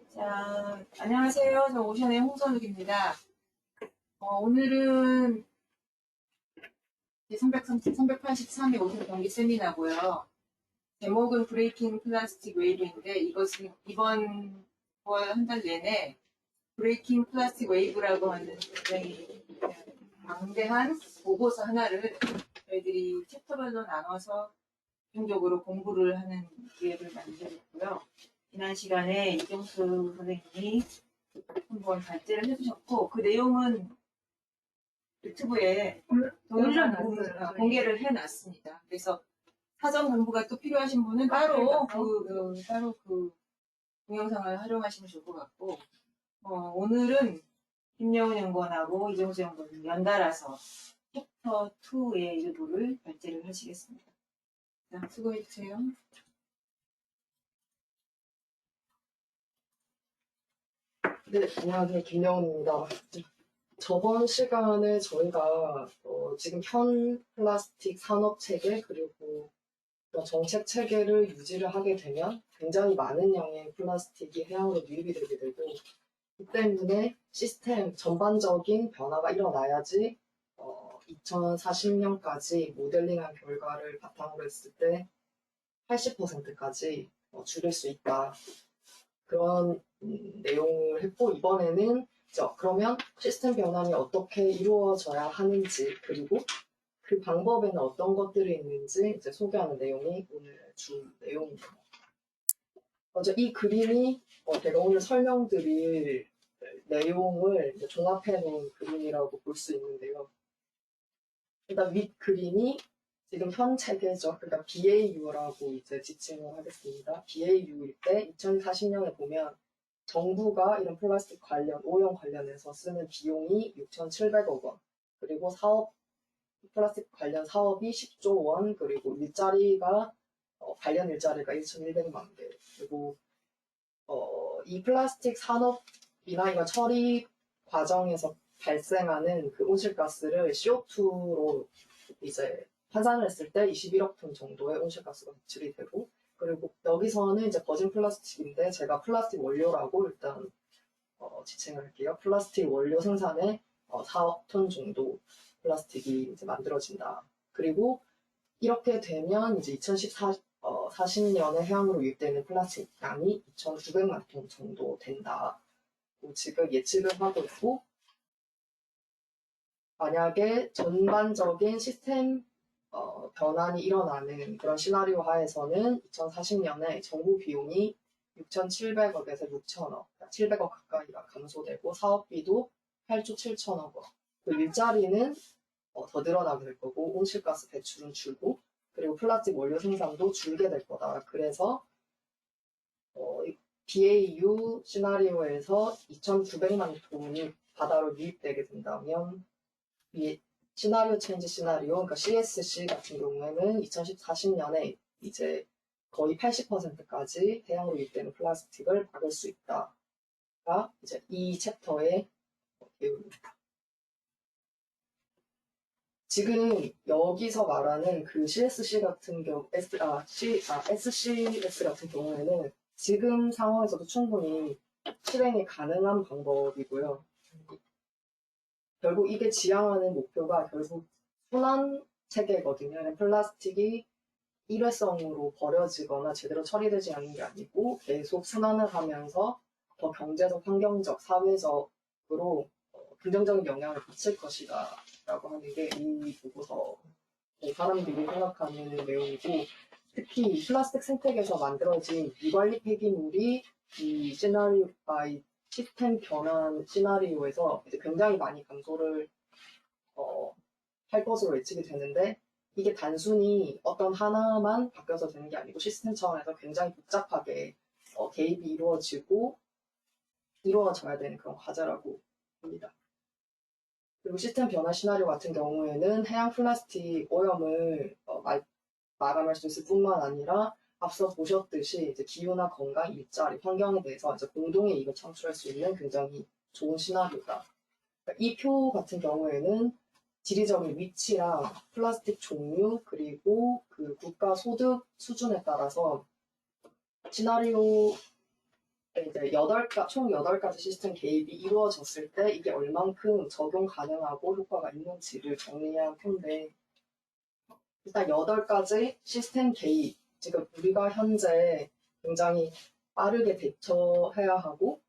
자, 안녕하세요. 저 오션의 홍선욱입니다. 오늘은 383회 오션 경기 세미나고요. 제목은 브레이킹 플라스틱 웨이브인데 이것은 이번 9월 한 달 내내 브레이킹 플라스틱 웨이브라고 하는 굉장히 방대한 보고서 하나를 저희들이 챕터별로 나눠서 집중적으로 공부를 하는 기회를 만들었고요. 지난 시간에 이종수 선생님이 한번 발제를 해주셨고 그 내용은 유튜브에 동영상 공개를 해놨습니다. 그래서 사전 공부가 또 필요하신 분은 따로 그 동영상을 활용하시면 좋을 것 같고 오늘은 김여운 연구원하고 이종수 연구원이 연달아서 챕터 2의 일부를 발제를 하시겠습니다. 자, 수고해주세요. 네, 안녕하세요. 김여운입니다. 저번 시간에 저희가 지금 현 플라스틱 산업 체계 그리고 정책 체계를 유지를 하게 되면 굉장히 많은 양의 플라스틱이 해양으로 유입이 되게 되고 그 때문에 시스템 전반적인 변화가 일어나야지 2040년까지 모델링한 결과를 바탕으로 했을 때 80%까지 줄일 수 있다. 그런 내용을 했고 이번에는 그러면 시스템 변환이 어떻게 이루어져야 하는지 그리고 그 방법에는 어떤 것들이 있는지 이제 소개하는 내용이 오늘 주 내용입니다. 먼저 이 그림이 제가 오늘 설명드릴 내용을 종합해 놓은 그림이라고 볼 수 있는데요. 일단 윗 그림이 지금 현 체계죠. 그러니까 BAU라고 이제 지칭을 하겠습니다. BAU일 때 2040년에 보면 정부가 이런 플라스틱 관련, 오염 관련해서 쓰는 비용이 6,700억 원, 그리고 플라스틱 관련 사업이 10조 원, 그리고 관련 일자리가 1,100만 개, 그리고 이 플라스틱 산업이나 이런 처리 과정에서 발생하는 그 온실가스를 CO2로 이제 환산을 했을 때 21억 톤 정도의 온실가스가 배출이 되고, 그리고 여기서는 이제 버진 플라스틱인데 제가 플라스틱 원료라고 일단 지칭을 할게요. 플라스틱 원료 생산에 4억 톤 정도 플라스틱이 이제 만들어진다. 그리고 이렇게 되면 이제 40년에 해양으로 유입되는 플라스틱 양이 2,900만 톤 정도 된다. 지금 예측을 하고 있고, 만약에 전반적인 시스템 변환이 일어나는 그런 시나리오 하에서는 2040년에 정부 비용이 6,700억에서 6,000억, 700억 가까이가 감소되고 사업비도 8조 7천억 원. 그 일자리는 더 늘어나게 될 거고 온실가스 배출은 줄고 그리고 플라스틱 원료 생산도 줄게 될 거다. 그래서 BAU 시나리오에서 2,900만 톤이 바다로 유입되게 된다면 이 시나리오 체인지 시나리오, 그러니까 CSC 같은 경우에는 2040년에 이제 거의 80%까지 해양으로 유입되는 플라스틱을 막을 수 있다가 이제 이 챕터의 내용입니다. 지금 여기서 말하는 그 CSC 같은 경우, SCS 같은 경우에는 지금 상황에서도 충분히 실행이 가능한 방법이고요. 결국 이게 지향하는 목표가 결국 순환 체계거든요. 플라스틱이 일회성으로 버려지거나 제대로 처리되지 않는 게 아니고 계속 순환을 하면서 더 경제적, 환경적, 사회적으로 긍정적인 영향을 미칠 것이다 라고 하는 게 이 보고서 사람들이 생각하는 내용이고, 특히 플라스틱 생태계에서 만들어진 미관리 폐기물이 이 시스템 변환 시나리오에서 이제 굉장히 많이 감소를 할 것으로 예측이 되는데, 이게 단순히 어떤 하나만 바뀌어서 되는 게 아니고 시스템 차원에서 굉장히 복잡하게 개입이 이루어져야 되는 그런 과제라고 봅니다. 그리고 시스템 변화 시나리오 같은 경우에는 해양 플라스틱 오염을 마감할 수 있을 뿐만 아니라 앞서 보셨듯이 이제 기후나 건강, 일자리, 환경에 대해서 이제 공동의 이익을 창출할 수 있는 굉장히 좋은 시나리오다. 이 표 같은 경우에는 지리적인 위치랑 플라스틱 종류 그리고 그 국가 소득 수준에 따라서 시나리오에 이제 총 8가지 시스템 개입이 이루어졌을 때 이게 얼만큼 적용 가능하고 효과가 있는지를 정리한 편데, 일단 8가지 시스템 개입, 지금 우리가 현재 굉장히 빠르게 대처해야 하고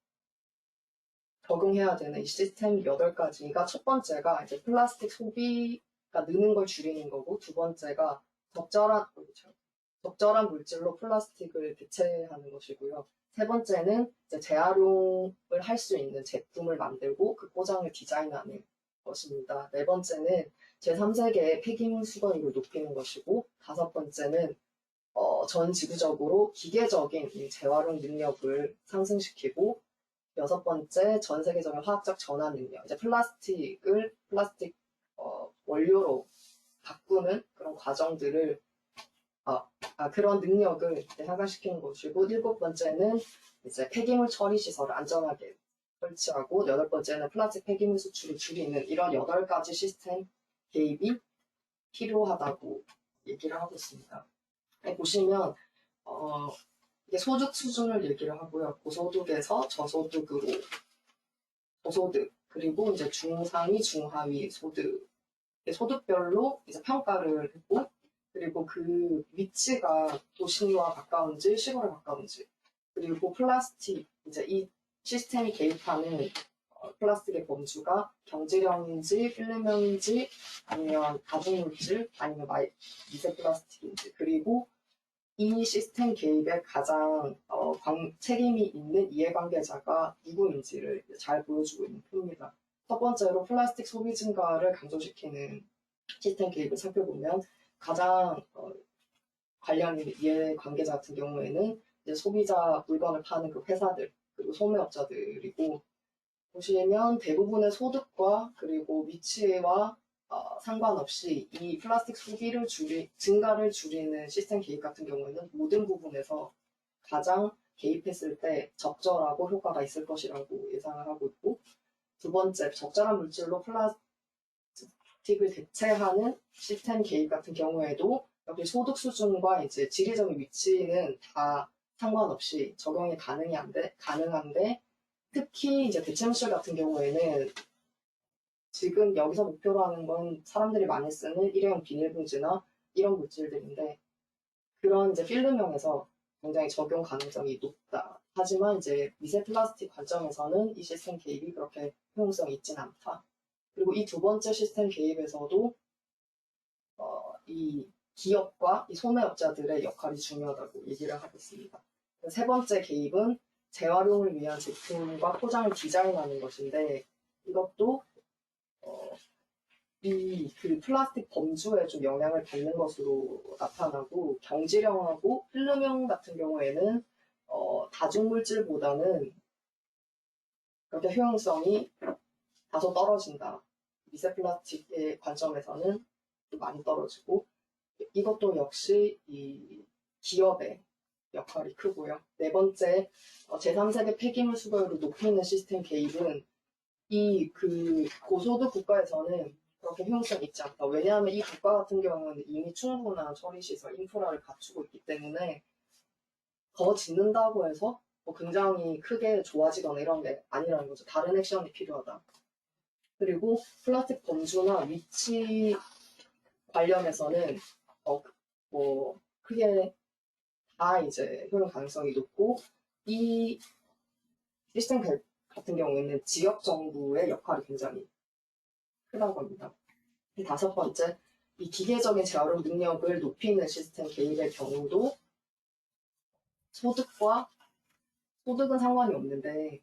적용해야 되는 이 시스템 8가지가, 첫 번째가 이제 플라스틱 소비가 느는 걸 줄이는 거고, 두 번째가 적절한 물질로 플라스틱을 대체하는 것이고요. 세 번째는 이제 재활용을 할 수 있는 제품을 만들고 그 포장을 디자인하는 것입니다. 네 번째는 제3세계의 폐기물 수거율을 높이는 것이고, 다섯 번째는 전 지구적으로 기계적인 이 재활용 능력을 상승시키고, 여섯 번째, 전 세계적인 화학적 전환 능력. 이제 플라스틱 원료로 바꾸는 그런 과정들을, 그런 능력을 이제 향상시키는 것이고, 일곱 번째는 이제 폐기물 처리 시설을 안전하게 설치하고, 여덟 번째는 플라스틱 폐기물 수출을 줄이는 이런 8가지 시스템 개입이 필요하다고 얘기를 하고 있습니다. 보시면, 이게 소득 수준을 얘기를 하고요. 고소득에서 저소득으로, 저소득, 그리고 이제 중상위, 중하위 소득, 소득별로 이제 평가를 했고, 그리고 그 위치가 도시와 가까운지 시골에 가까운지, 그리고 플라스틱, 이제 이 시스템이 개입하는 플라스틱의 범주가 경제력인지 필름형인지 아니면 다중물질 아니면 미세 플라스틱인지, 그리고 이 시스템 개입에 가장 책임이 있는 이해관계자가 누구인지를 잘 보여주고 있는 표입니다. 첫 번째로 플라스틱 소비 증가를 강조시키는 시스템 개입을 살펴보면, 가장 관련 이해관계자 같은 경우에는 이제 소비자 물건을 파는 그 회사들, 그리고 소매업자들이고, 보시면 대부분의 소득과 그리고 위치와 상관없이 이 플라스틱 소비를 증가를 줄이는 시스템 개입 같은 경우에는 모든 부분에서 가장 개입했을 때 적절하고 효과가 있을 것이라고 예상을 하고 있고, 두 번째, 적절한 물질로 플라스틱을 대체하는 시스템 개입 같은 경우에도 여기 소득 수준과 이제 지리적인 위치는 다 상관없이 적용이 가능한데, 특히 이제 대체물질 같은 경우에는 지금 여기서 목표로 하는 건 사람들이 많이 쓰는 일회용 비닐봉지나 이런 물질들인데, 그런 이제 필름형에서 굉장히 적용 가능성이 높다. 하지만 이제 미세 플라스틱 관점에서는 이 시스템 개입이 그렇게 효용성이 있진 않다. 그리고 이 두 번째 시스템 개입에서도 이 기업과 이 소매업자들의 역할이 중요하다고 얘기를 하고 있습니다. 세 번째 개입은 재활용을 위한 제품과 포장을 디자인하는 것인데, 이것도 이 그 플라스틱 범주에 좀 영향을 받는 것으로 나타나고, 경질형하고 필름형 같은 경우에는 다중물질보다는 그렇게 효용성이 다소 떨어진다. 미세 플라스틱의 관점에서는 좀 많이 떨어지고, 이것도 역시 이 기업의 역할이 크고요. 네 번째, 제3세계 폐기물 수거율을 높이는 시스템 개입은 이 그 고소득 국가에서는 그렇게 효용성이 있지 않다. 왜냐하면 이 국가 같은 경우는 이미 충분한 처리시설, 인프라를 갖추고 있기 때문에 더 짓는다고 해서 뭐 굉장히 크게 좋아지거나 이런 게 아니라는 거죠. 다른 액션이 필요하다. 그리고 플라스틱 범주나 위치 관련해서는 뭐 크게 다 이제 효용 가능성이 높고, 이 시스템 같은 경우에는 지역 정부의 역할이 굉장히 크다고 합니다. 다섯 번째, 이 기계적인 재활용 능력을 높이는 시스템 개입의 경우도 소득은 상관이 없는데,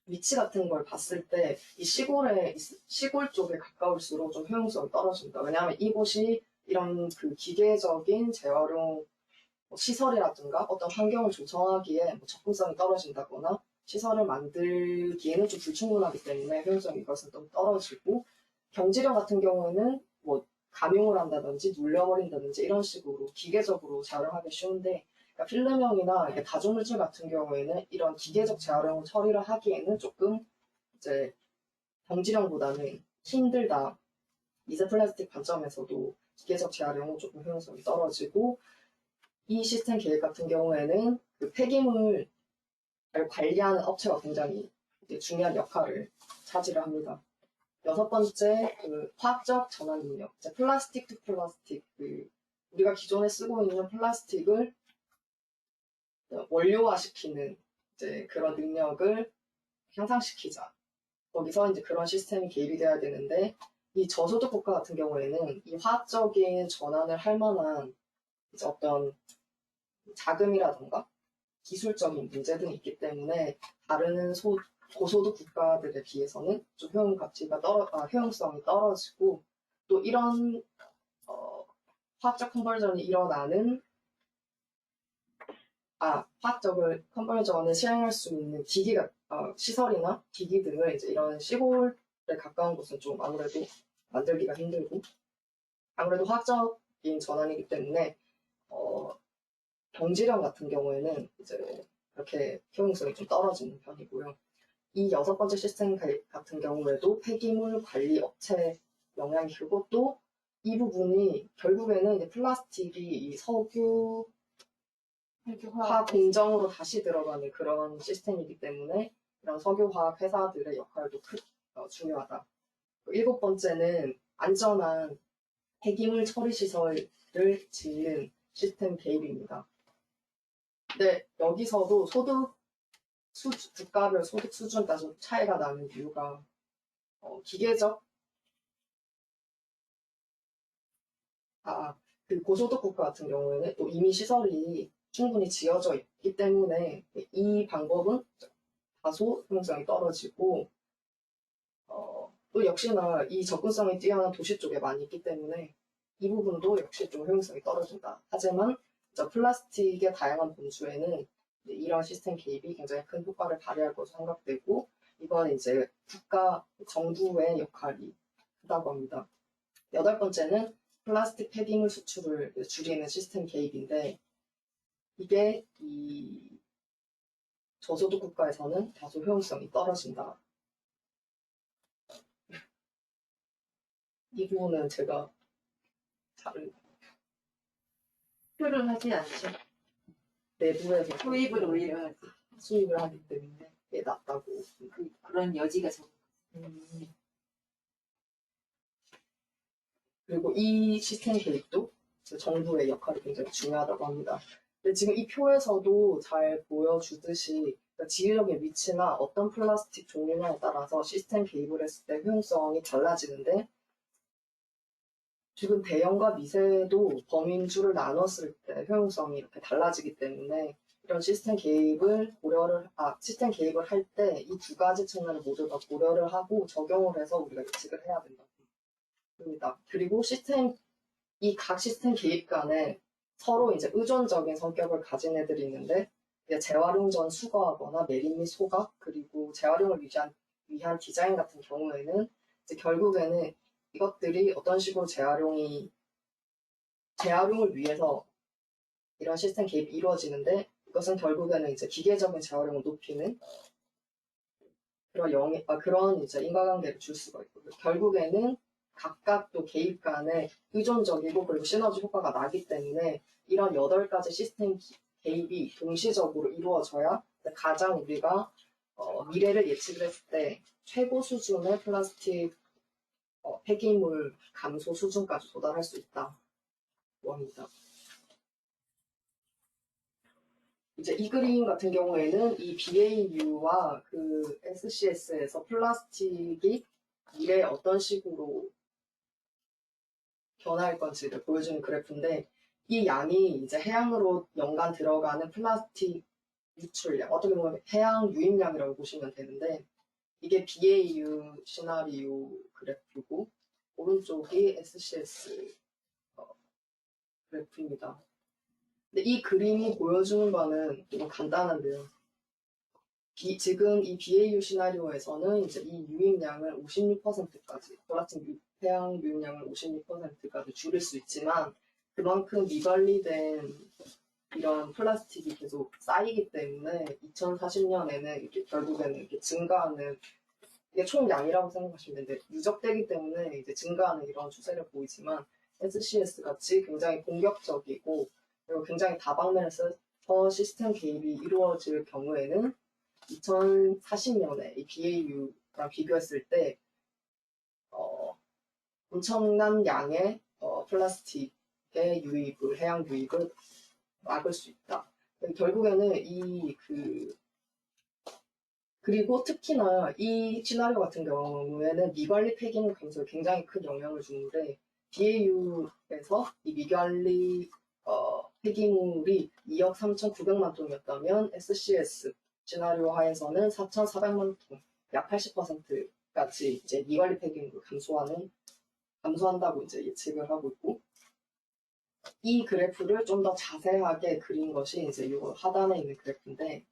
위치 같은 걸 봤을 때 이 시골 쪽에 가까울수록 좀 효용성이 떨어진다. 왜냐하면 이곳이 이런 그 기계적인 재활용 시설이라든가 어떤 환경을 조성하기에 접근성이 떨어진다거나 시설을 만들기에는 좀 불충분하기 때문에 효용성이 이것은 좀 떨어지고, 경질형 같은 경우에는 뭐 감용을 한다든지 눌려버린다든지 이런 식으로 기계적으로 재활용하기 쉬운데, 그러니까 필름형이나 다중물질 같은 경우에는 이런 기계적 재활용 처리를 하기에는 조금 이제 경질형보다는 힘들다. 미세 플라스틱 관점에서도 기계적 재활용은 조금 효용성이 떨어지고, 이 시스템 계획 같은 경우에는 그 폐기물 을 관리하는 업체가 굉장히 이제 중요한 역할을 차지를 합니다. 여섯 번째, 그 화학적 전환 능력. 이제 플라스틱 투 플라스틱. 그 우리가 기존에 쓰고 있는 플라스틱을 원료화시키는 이제 그런 능력을 향상시키자. 거기서 이제 그런 시스템이 개입이 돼야 되는데, 이 저소득 국가 같은 경우에는 이 화학적인 전환을 할 만한 이제 어떤 자금이라던가 기술적인 문제 등이 있기 때문에 다른 고소득 국가들에 비해서는 좀 효용성이 떨어지고 또 이런 화학적 컨버전이 일어나는 화학적을 컨버전을 실행할 수 있는 기기가 시설이나 기기 등을 이제 이런 시골에 가까운 곳은 좀 아무래도 만들기가 힘들고 아무래도 화학적인 전환이기 때문에 경지령 같은 경우에는 이제 이렇게 효용성이 좀 떨어지는 편이고요. 이 여섯 번째 시스템 같은 경우에도 폐기물 관리 업체 영향이 크고 또 이 부분이 결국에는 이제 플라스틱이 이 석유화 공정으로 다시 들어가는 그런 시스템이기 때문에 이런 석유화학 회사들의 역할도 중요하다. 일곱 번째는 안전한 폐기물 처리 시설을 짓는 시스템 개입입니다. 근데 여기서도 국가별 소득 수준에 따라서 차이가 나는 이유가 그 고소득 국가 같은 경우에는 또 이미 시설이 충분히 지어져 있기 때문에 이 방법은 다소 효용성이 떨어지고 또 역시나 이 접근성이 뛰어난 도시 쪽에 많이 있기 때문에 이 부분도 역시 좀 효용성이 떨어진다. 하지만 플라스틱의 다양한 범주에는 이런 시스템 개입이 굉장히 큰 효과를 발휘할 것으로 생각되고 이건 이제 국가 정부의 역할이 크다고 합니다. 여덟 번째는 플라스틱 폐기물 수출을 줄이는 시스템 개입인데 이게 이 저소득 국가에서는 다소 효용성이 떨어진다. 이 부분은 제가 잘 표를 하지 않죠. 내부에서 수입을 오히려 하지. 수입을 하기 때문에 이게 낫다고. 그런 여지가 적은 그리고 이 시스템 개입도 정부의 역할이 굉장히 중요하다고 합니다. 근데 지금 이 표에서도 잘 보여주듯이 지리적인 위치나 어떤 플라스틱 종류냐에 따라서 시스템 개입을 했을 때 효용성이 달라지는데 지금 대형과 미세도 범인주를 나눴을 때 효용성이 이렇게 달라지기 때문에 이런 시스템 개입을 시스템 개입을 할 때 이 두 가지 측면을 모두 다 고려를 하고 적용을 해서 우리가 예측을 해야 된다고 합니다. 그리고 이 각 시스템 개입 간에 서로 이제 의존적인 성격을 가진 애들이 있는데 재활용 전 수거하거나 매립 및 소각 그리고 재활용을 위한 디자인 같은 경우에는 이제 결국에는 이것들이 어떤 식으로 재활용을 위해서 이런 시스템 개입이 이루어지는데 이것은 결국에는 이제 기계적인 재활용을 높이는 그런 이제 인과관계를 줄 수가 있고 결국에는 각각 또 개입 간에 의존적이고 그리고 시너지 효과가 나기 때문에 이런 8가지 시스템 개입이 동시적으로 이루어져야 가장 우리가 미래를 예측을 했을 때 최고 수준의 플라스틱 폐기물 감소 수준까지 도달할 수 있다고 합니다. 이제 이 그림 같은 경우에는 이 BAU와 그 SCS에서 플라스틱이 미래에 어떤 식으로 변화할 건지를 보여주는 그래프인데 이 양이 이제 해양으로 연간 들어가는 플라스틱 유출량, 어떻게 보면 해양 유입량이라고 보시면 되는데 이게 BAU 시나리오 그래프고 오른쪽이 SCS 그래프입니다. 근데 이 그림이 보여주는 바는 좀 간단한데요. 지금 이 BAU 시나리오에서는 이제 이 유입량을 56%까지, 플라스틱 해양 유입량을 56%까지 줄일 수 있지만 그만큼 미관리된 이런 플라스틱이 계속 쌓이기 때문에 2040년에는 이렇게 결국에는 이렇게 증가하는 이게 총량이라고 생각하시면 되는데 누적되기 때문에 이제 증가하는 이런 추세를 보이지만 SCS 같이 굉장히 공격적이고 그리고 굉장히 다방면을 더 시스템 개입이 이루어질 경우에는 2040년에 이 BAU랑 비교했을 때 엄청난 양의 플라스틱의 유입을, 해양 유입을 막을 수 있다. 결국에는 그리고 특히나 이 시나리오 같은 경우에는 미관리 폐기물 감소에 굉장히 큰 영향을 주는데 BAU에서 이 미관리 폐기물이 2억 3,900만 톤이었다면 SCS 시나리오 하에서는 4,400만 톤, 약 80%까지 이제 미관리 폐기물을 감소한다고 이제 예측을 하고 있고, 이 그래프를 좀 더 자세하게 그린 것이 이제 이 하단에 있는 그래프인데,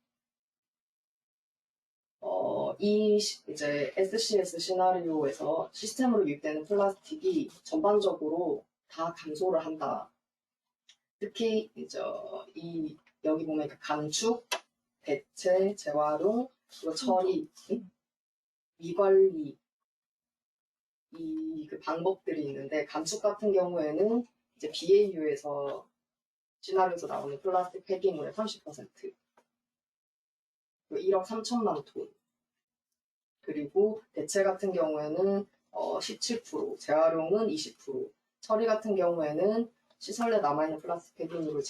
이제 SCS 시나리오에서 시스템으로 유입되는 플라스틱이 전반적으로 다 감소를 한다. 특히 이제 여기 보면 감축, 대체, 재활용, 그리고 처리, 미관리 그 방법들이 있는데 감축 같은 경우에는 이제 BAU에서 시나리오에서 나오는 플라스틱 폐기물의 30%, 1억 3천만 톤. 그리고 대체 같은 경우에는 17%, 재활용은 20%, 처리 같은 경우에는 시설 내 남아있는 플라스틱 폐기물을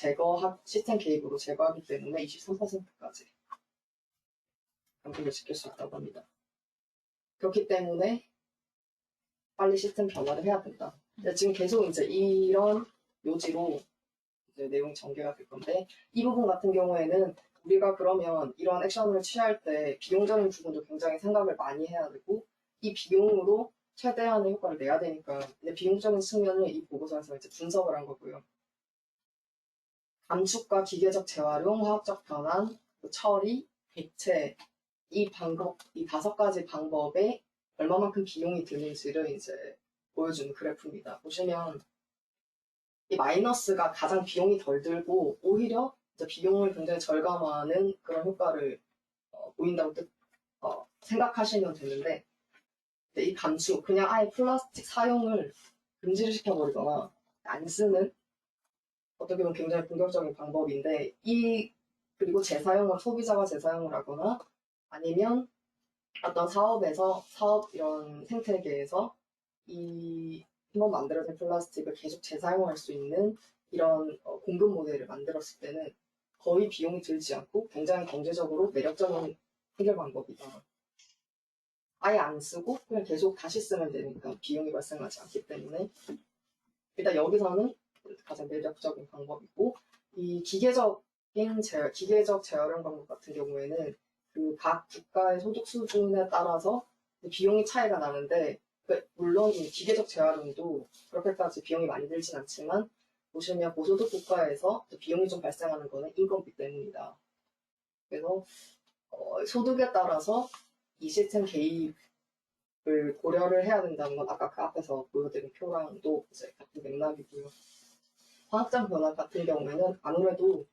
시스템 개입으로 제거하기 때문에 23%까지 감소를 시킬 수 있다고 합니다. 그렇기 때문에 빨리 시스템 변화를 해야 된다. 지금 계속 이제 이런 요지로 이제 내용 전개가 될 건데, 이 부분 같은 경우에는 우리가 그러면 이런 액션을 취할 때 비용적인 부분도 굉장히 생각을 많이 해야 되고, 이 비용으로 최대한의 효과를 내야 되니까 이제 비용적인 측면을 이 보고서에서 이제 분석을 한 거고요. 감축과 기계적 재활용, 화학적 변환, 처리, 대체 이 5가지 방법에 얼마만큼 비용이 드는지를 이제 보여주는 그래프입니다. 보시면 이 마이너스가 가장 비용이 덜 들고 오히려 이제 비용을 굉장히 절감하는 그런 효과를 보인다고 생각하시면 되는데, 이 감축, 그냥 아예 플라스틱 사용을 금지를 시켜버리거나 안 쓰는 어떻게 보면 굉장히 공격적인 방법인데, 그리고 재사용을 소비자가 재사용을 하거나 아니면 어떤 사업 이런 생태계에서 한번 만들어진 플라스틱을 계속 재사용할 수 있는 이런 공급 모델을 만들었을 때는 거의 비용이 들지 않고 굉장히 경제적으로 매력적인 해결 방법이다. 아예 안 쓰고 그냥 계속 다시 쓰면 되니까 비용이 발생하지 않기 때문에 일단 여기서는 가장 매력적인 방법이고, 이 기계적 재활용 방법 같은 경우에는 그 각 국가의 소득 수준에 따라서 비용이 차이가 나는데, 물론 이 기계적 재활용도 그렇게까지 비용이 많이 들진 않지만 보시면 고소득 국가에서 비용이 좀 발생하는 거는 인건비 때문이다. 그래서 소득에 따라서 이 시스템 개입을 고려를 해야 된다는 건 아까 그 앞에서 보여드린 표랑도 이제 같은 맥락이고요. 화학적 변화 같은 경우에는 아무래도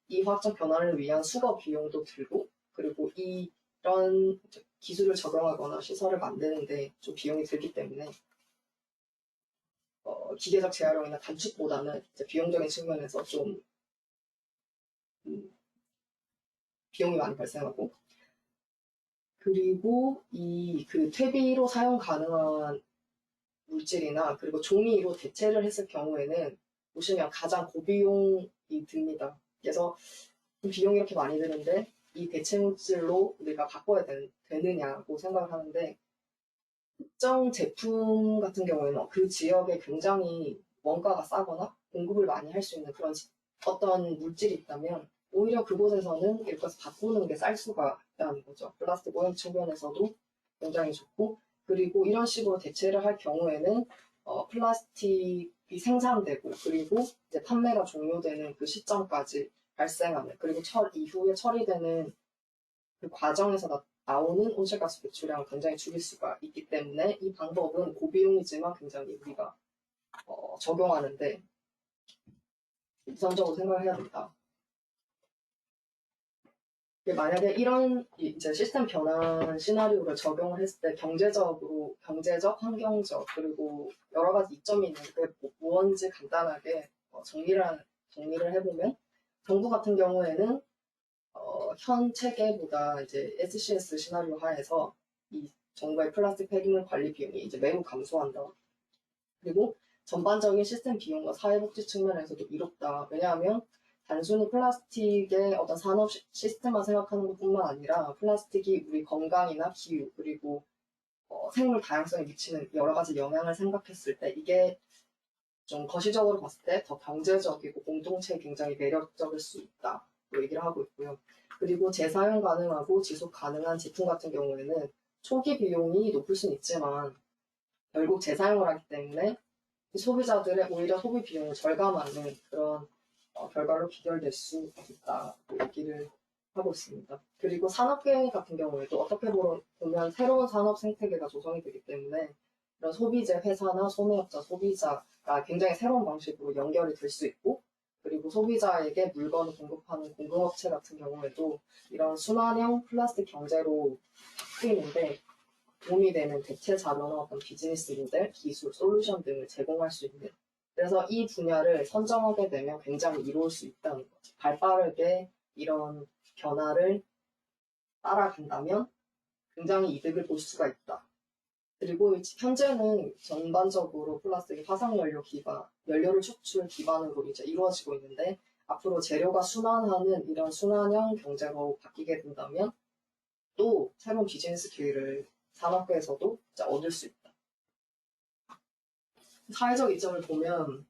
이 화학적 변화를 위한 수거 비용도 들고, 그리고 이런 기술을 적용하거나 시설을 만드는데 좀 비용이 들기 때문에 기계적 재활용이나 감축보다는 이제 비용적인 측면에서 좀 비용이 많이 발생하고, 그리고 그 퇴비로 사용 가능한 물질이나 그리고 종이로 대체를 했을 경우에는 보시면 가장 고비용이 듭니다. 그래서 비용이 이렇게 많이 드는데 이 대체 물질로 우리가 바꿔야 되느냐고 생각을 하는데, 특정 제품 같은 경우에는 그 지역에 굉장히 원가가 싸거나 공급을 많이 할 수 있는 그런 어떤 물질이 있다면 오히려 그곳에서는 이렇게 해서 바꾸는 게 쌀 수가 있다는 거죠. 플라스틱 오염 측면에서도 굉장히 좋고, 그리고 이런 식으로 대체를 할 경우에는 플라스틱이 생산되고 그리고 이제 판매가 종료되는 그 시점까지 발생하는, 그리고 이후에 처리되는 그 과정에서 나오는 온실가스 배출량을 굉장히 줄일 수가 있기 때문에 이 방법은 고비용이지만 굉장히 우리가 적용하는데 우선적으로 생각을 해야 된다. 만약에 이런 이제 시스템 변환 시나리오를 적용을 했을 때 경제적, 환경적, 그리고 여러 가지 이점이 있는데 뭔지 간단하게 정리를 해보면, 정부 같은 경우에는 현 체계보다 이제 SCS 시나리오 하에서 이 정부의 플라스틱 폐기물 관리 비용이 이제 매우 감소한다. 그리고 전반적인 시스템 비용과 사회복지 측면에서도 이롭다. 왜냐하면 단순히 플라스틱의 어떤 산업 시스템만 생각하는 것뿐만 아니라 플라스틱이 우리 건강이나 기후 그리고 생물 다양성에 미치는 여러 가지 영향을 생각했을 때 이게 좀 거시적으로 봤을 때 더 경제적이고 공동체에 굉장히 매력적일 수 있다. 또 얘기를 하고 있고요. 그리고 재사용 가능하고 지속 가능한 제품 같은 경우에는 초기 비용이 높을 수는 있지만 결국 재사용을 하기 때문에 소비자들의 오히려 소비 비용을 절감하는 그런 결과로 비결될 수 있다. 또 얘기를 하고 있습니다. 그리고 산업계 같은 경우에도 어떻게 보면 새로운 산업 생태계가 조성이 되기 때문에 이런 소비재 회사나 소매업자, 소비자가 굉장히 새로운 방식으로 연결이 될 수 있고 그리고 소비자에게 물건을 공급하는 공급업체 같은 경우에도 이런 순환형 플라스틱 경제로 바뀌는데 도움이 되는 대체 자료나 어떤 비즈니스 모델, 기술, 솔루션 등을 제공할 수 있는 그래서 이 분야를 선정하게 되면 굉장히 이로울 수 있다는 거죠. 발빠르게 이런 변화를 따라간다면 굉장히 이득을 볼 수가 있다. 그리고 현재는 전반적으로 플라스틱이 화석연료 연료를 축출 기반으로 이제 이루어지고 있는데 앞으로 재료가 순환하는 이런 순환형 경제로 바뀌게 된다면 또 새로운 비즈니스 기회를 산업계에서도 이제 얻을 수 있다. 사회적 이점을 보면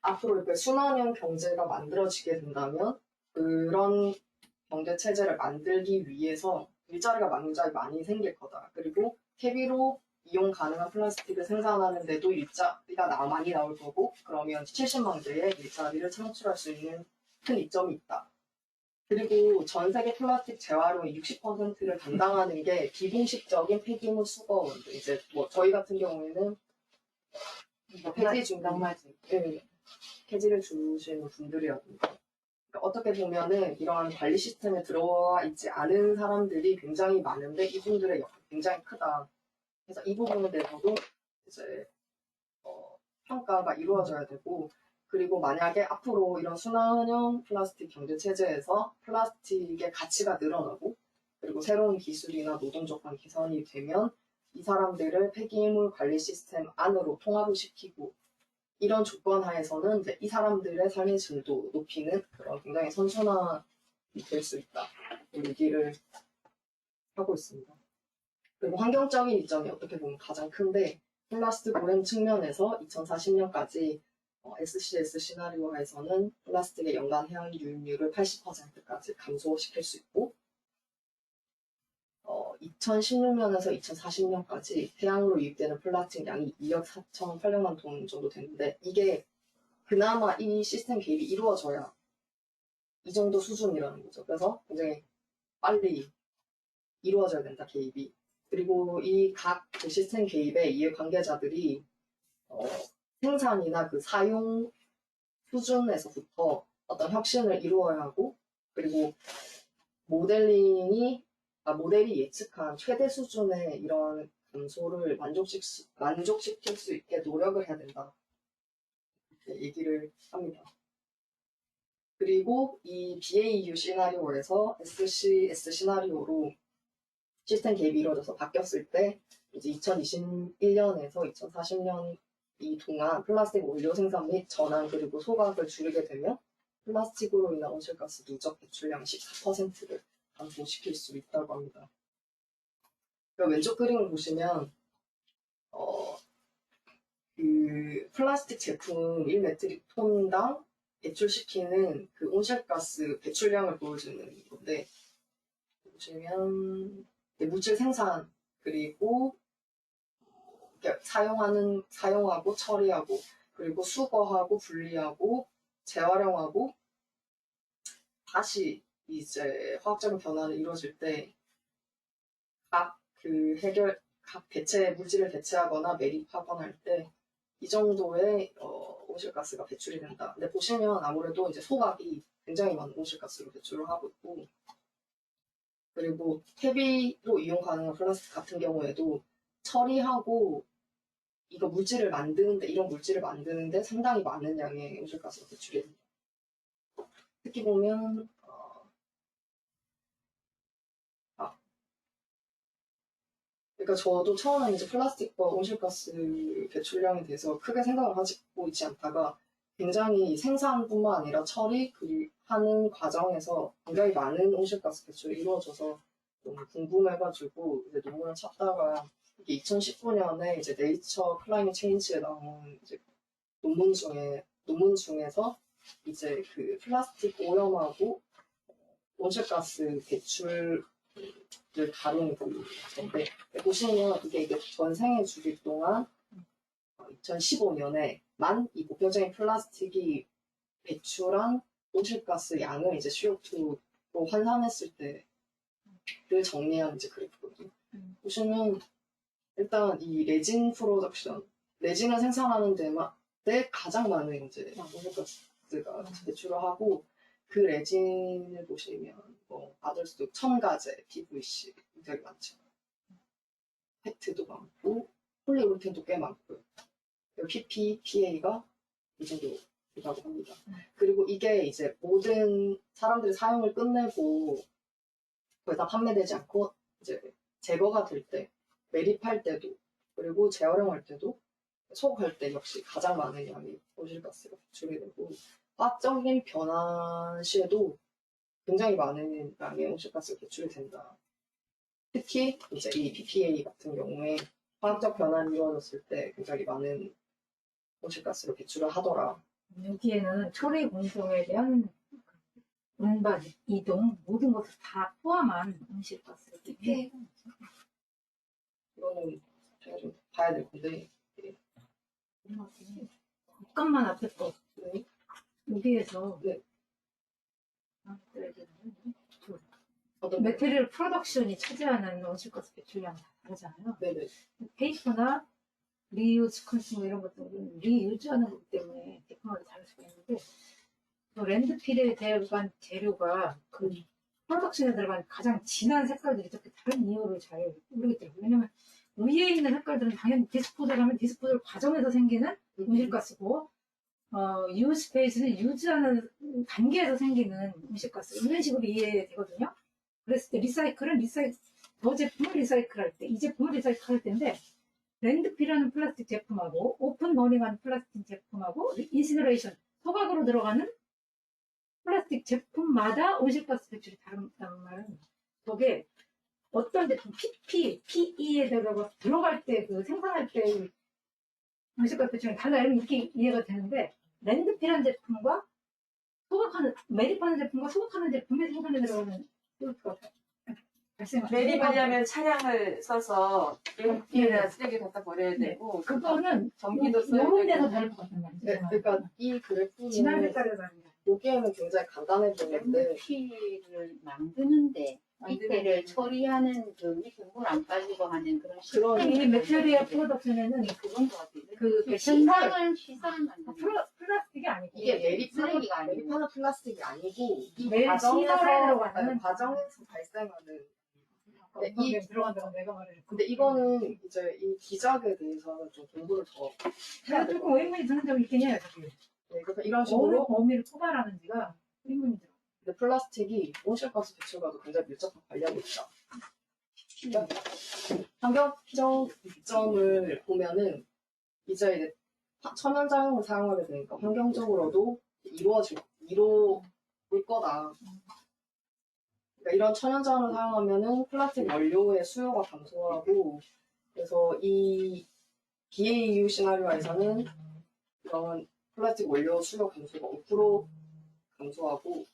앞으로 이렇게 순환형 경제가 만들어지게 된다면 그런 경제 체제를 만들기 위해서 일자리가 굉장히 많이 생길 거다. 그리고 퇴비로 이용 가능한 플라스틱을 생산하는데도 일자리가 많이 나올 거고 그러면 70만 개의 일자리를 창출할 수 있는 큰 이점이 있다. 그리고 전 세계 플라스틱 재활용의 60%를 담당하는 게 비공식적인 폐기물 수거원. 이제 뭐 저희 같은 경우에는 폐지를 주시는 분들이라든가 어떻게 보면은 이러한 관리 시스템에 들어와 있지 않은 사람들이 굉장히 많은데 이분들의 역할이 굉장히 크다. 그래서 이 부분에 대해서도 이제 평가가 이루어져야 되고 그리고 만약에 앞으로 이런 순환형 플라스틱 경제 체제에서 플라스틱의 가치가 늘어나고 그리고 새로운 기술이나 노동 조건 개선이 되면 이 사람들을 폐기물 관리 시스템 안으로 통합을 시키고 이런 조건 하에서는 이제 이 사람들의 삶의 질도 높이는 그런 굉장히 선순환이 될 수 있다. 얘기를 하고 있습니다. 그리고 환경적인 이점이 어떻게 보면 가장 큰데 플라스틱 오염 측면에서 2040년까지 SCS 시나리오에서는 플라스틱의 연간 해양 유입률을 80%까지 감소시킬 수 있고 2016년에서 2040년까지 해양으로 유입되는 플라스틱 양이 2억 4,800만 톤 정도 되는데 이게 그나마 이 시스템 개입이 이루어져야 이 정도 수준이라는 거죠. 그래서 굉장히 빨리 이루어져야 된다, 개입이. 그리고 이 각 그 시스템 개입의 이해관계자들이 생산이나 그 사용 수준에서부터 어떤 혁신을 이루어야 하고 그리고 모델이 예측한 최대 수준의 이런 감소를 만족시킬 수 있게 노력을 해야 된다. 이렇게 얘기를 합니다. 그리고 이 BAU 시나리오에서 SCS 시나리오로 시스템 개입이 이루어져서 바뀌었을 때 이제 2021년에서 2040년 이 동안 플라스틱 원료 생산 및 전환 그리고 소각을 줄이게 되면 플라스틱으로 인한 온실가스 누적 배출량 14%를 감소시킬 수 있다고 합니다. 왼쪽 그림을 보시면 그 플라스틱 제품 1메트릭톤당 배출시키는 그 온실가스 배출량을 보여주는 건데 보시면 물질 생산 그리고 사용하고 처리하고 그리고 수거하고 분리하고 재활용하고 다시 이제 화학적인 변화를 이루어질 때 각 물질을 대체하거나 매립하거나 할 때 이 정도의 온실가스가 배출이 된다. 근데 보시면 아무래도 이제 소각이 굉장히 많은 온실가스를 배출을 하고 있고 그리고 퇴비로 이용 가능한 플라스틱 같은 경우에도 처리하고 이거 물질을 만드는데, 이런 물질을 만드는데 상당히 많은 양의 온실가스가 배출이 됩니다. 특히 보면, 그러니까 저도 처음에 이제 플라스틱과 온실가스 배출량에 대해서 크게 생각을 하고 있지 않다가 굉장히 생산뿐만 아니라 처리 하는 과정에서 굉장히 많은 온실가스 배출이 이루어져서 너무 궁금해가지고 이제 논문을 찾다가 이게 2019년에 이제 네이처 클라이밋 체인지에 나온 이제 논문 중에서 이제 그 플라스틱 오염하고 온실가스 배출을 다룬 건데 보시면 이게 전 생애 주기 동안 2015년에만 이 보편적인 플라스틱이 배출한 온실가스 양을 이제 CO2로 환산했을 때를 정리한 이제 그래프거든요. 보시면 일단 이 레진 프로덕션, 레진을 생산하는 데 가장 많은 이제 온실가스가 배출을 하고 그 레진을 보시면 뭐 아들수도 첨가제, PVC 굉장히 많죠. 팩트도 많고 폴리우레탄도 꽤 많고요. 그리고 PP, PA가 이 정도라고 합니다. 그리고 이게 이제 모든 사람들이 사용을 끝내고 거의 다 판매되지 않고 이제 제거가 될 때, 매립할 때도 그리고 재활용할 때도 소각할 때 역시 가장 많은 양의 온실가스가 배출이 되고 화학적인 변화 시에도 굉장히 많은 양의 온실가스가 배출이 된다. 특히 이제 이 PPA 같은 경우에 화학적 변화가 이루어졌을 때 굉장히 많은 온실가스를 배출을 하더라. 여기에는 처리 공정에 대한 운반, 이동 모든 것을 다 포함한 온실가스를 네. 이거는 제가 좀 봐야 될 건데 잠깐만 앞에 거 네. 여기에서 네. 메테리얼 프로덕션이 차지하는 온실가스 배출량 다 다르잖아요. 네네. 페이퍼나 리유즈 컨슈머 이런 것들은 리유즈하는 거기 때문에 제품마다 다를 수가 있는데 랜드필에 들어간 재료가 그 프로덕션에 들어간 가장 진한 색깔들이 이렇게 다른 이유를 잘 모르겠더라고요. 왜냐면 위에 있는 색깔들은 당연히 디스포저라면 디스포저 과정에서 생기는 온실가스고 유스페이스는 유즈하는 단계에서 생기는 온실가스 이런 식으로 이해되거든요. 그랬을 때 리사이클은 저 제품을 리사이클할 때, 이 제품을 리사이클할 때인데 랜드필하는 플라스틱 제품하고 오픈 버닝하는 플라스틱 제품하고 인시너레이션 소각으로 들어가는 플라스틱 제품마다 온실가스 배출이 다르다는 말은 저게 어떤 제품 PP, PE에 들어갈 때 그 생산할 때 온실가스 배출이 달라요. 이렇게 이해가 되는데 랜드필한 제품과 매립하는 제품과 소각하는 제품의 생산에 들어가는 CO2가 발생합니다. 매립하려면 차량을 써서 랜드필에다 쓰레기 갖다 버려야 네. 되고 그거는 전기도 써야 이런 데서 되고 다를 것 같단 말이죠. 네, 그러니까 이 진한 그래프는 색깔에서 다른 게 보기에는 굉장히 간단해 보이는데 피를 만드는데 밑에를 처리하는 그 밑에 물 안 빠지고 하는 그런 그런 이 메테리얼 프로덕션에는 그건 것 같아요. 그 시설을 만드는 플라스틱이 아니고 이게 쓰레기가 아니고. 매립하는 플라스틱이 아니고 이 매립 과정에서 시설에 들어가는 과정에서 발생하는 네, 이 들어간다고 내가 말해. 근데 이거는 이제 이 기작에 대해서는 좀 공부를 더 제가 조금 의문이 드는 점이 있긴 해요. 저기. 네, 그래서 이런 어느 식으로 범위를 포괄하는지가 의문이 들어. 근데 플라스틱이 온실가스 배출과도 굉장히 밀접한 관련이 있다. 환경적 이점을 보면은 이제 천연자용을 사용하게 되니까 환경적으로도 이루어올 거다. 그러니까 이런 천연자원을 사용하면은 플라스틱 원료의 수요가 감소하고 그래서 이 BAU 시나리오에서는 이런 플라스틱 원료 수요 감소가 5% 감소하고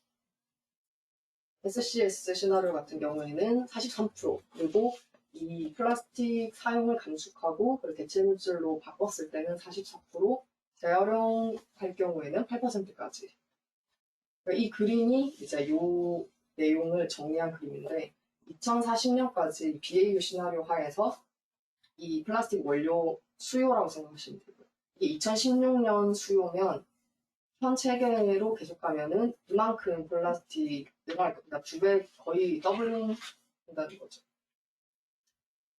SCS 시나리오 같은 경우에는 43% 그리고 이 플라스틱 사용을 감축하고 그리고 대체 물질로 바꿨을 때는 44% 재활용할 경우에는 8%까지. 이 그림이 이제 요 내용을 정리한 그림인데 2040년까지 BAU 시나리오 하에서 이 플라스틱 원료 수요라고 생각하시면 되고요. 이게 2016년 수요면 현 체계로 계속하면은 이만큼 플라스틱 늘어날 겁니다. 2배 거의 더블링 된다는 거죠.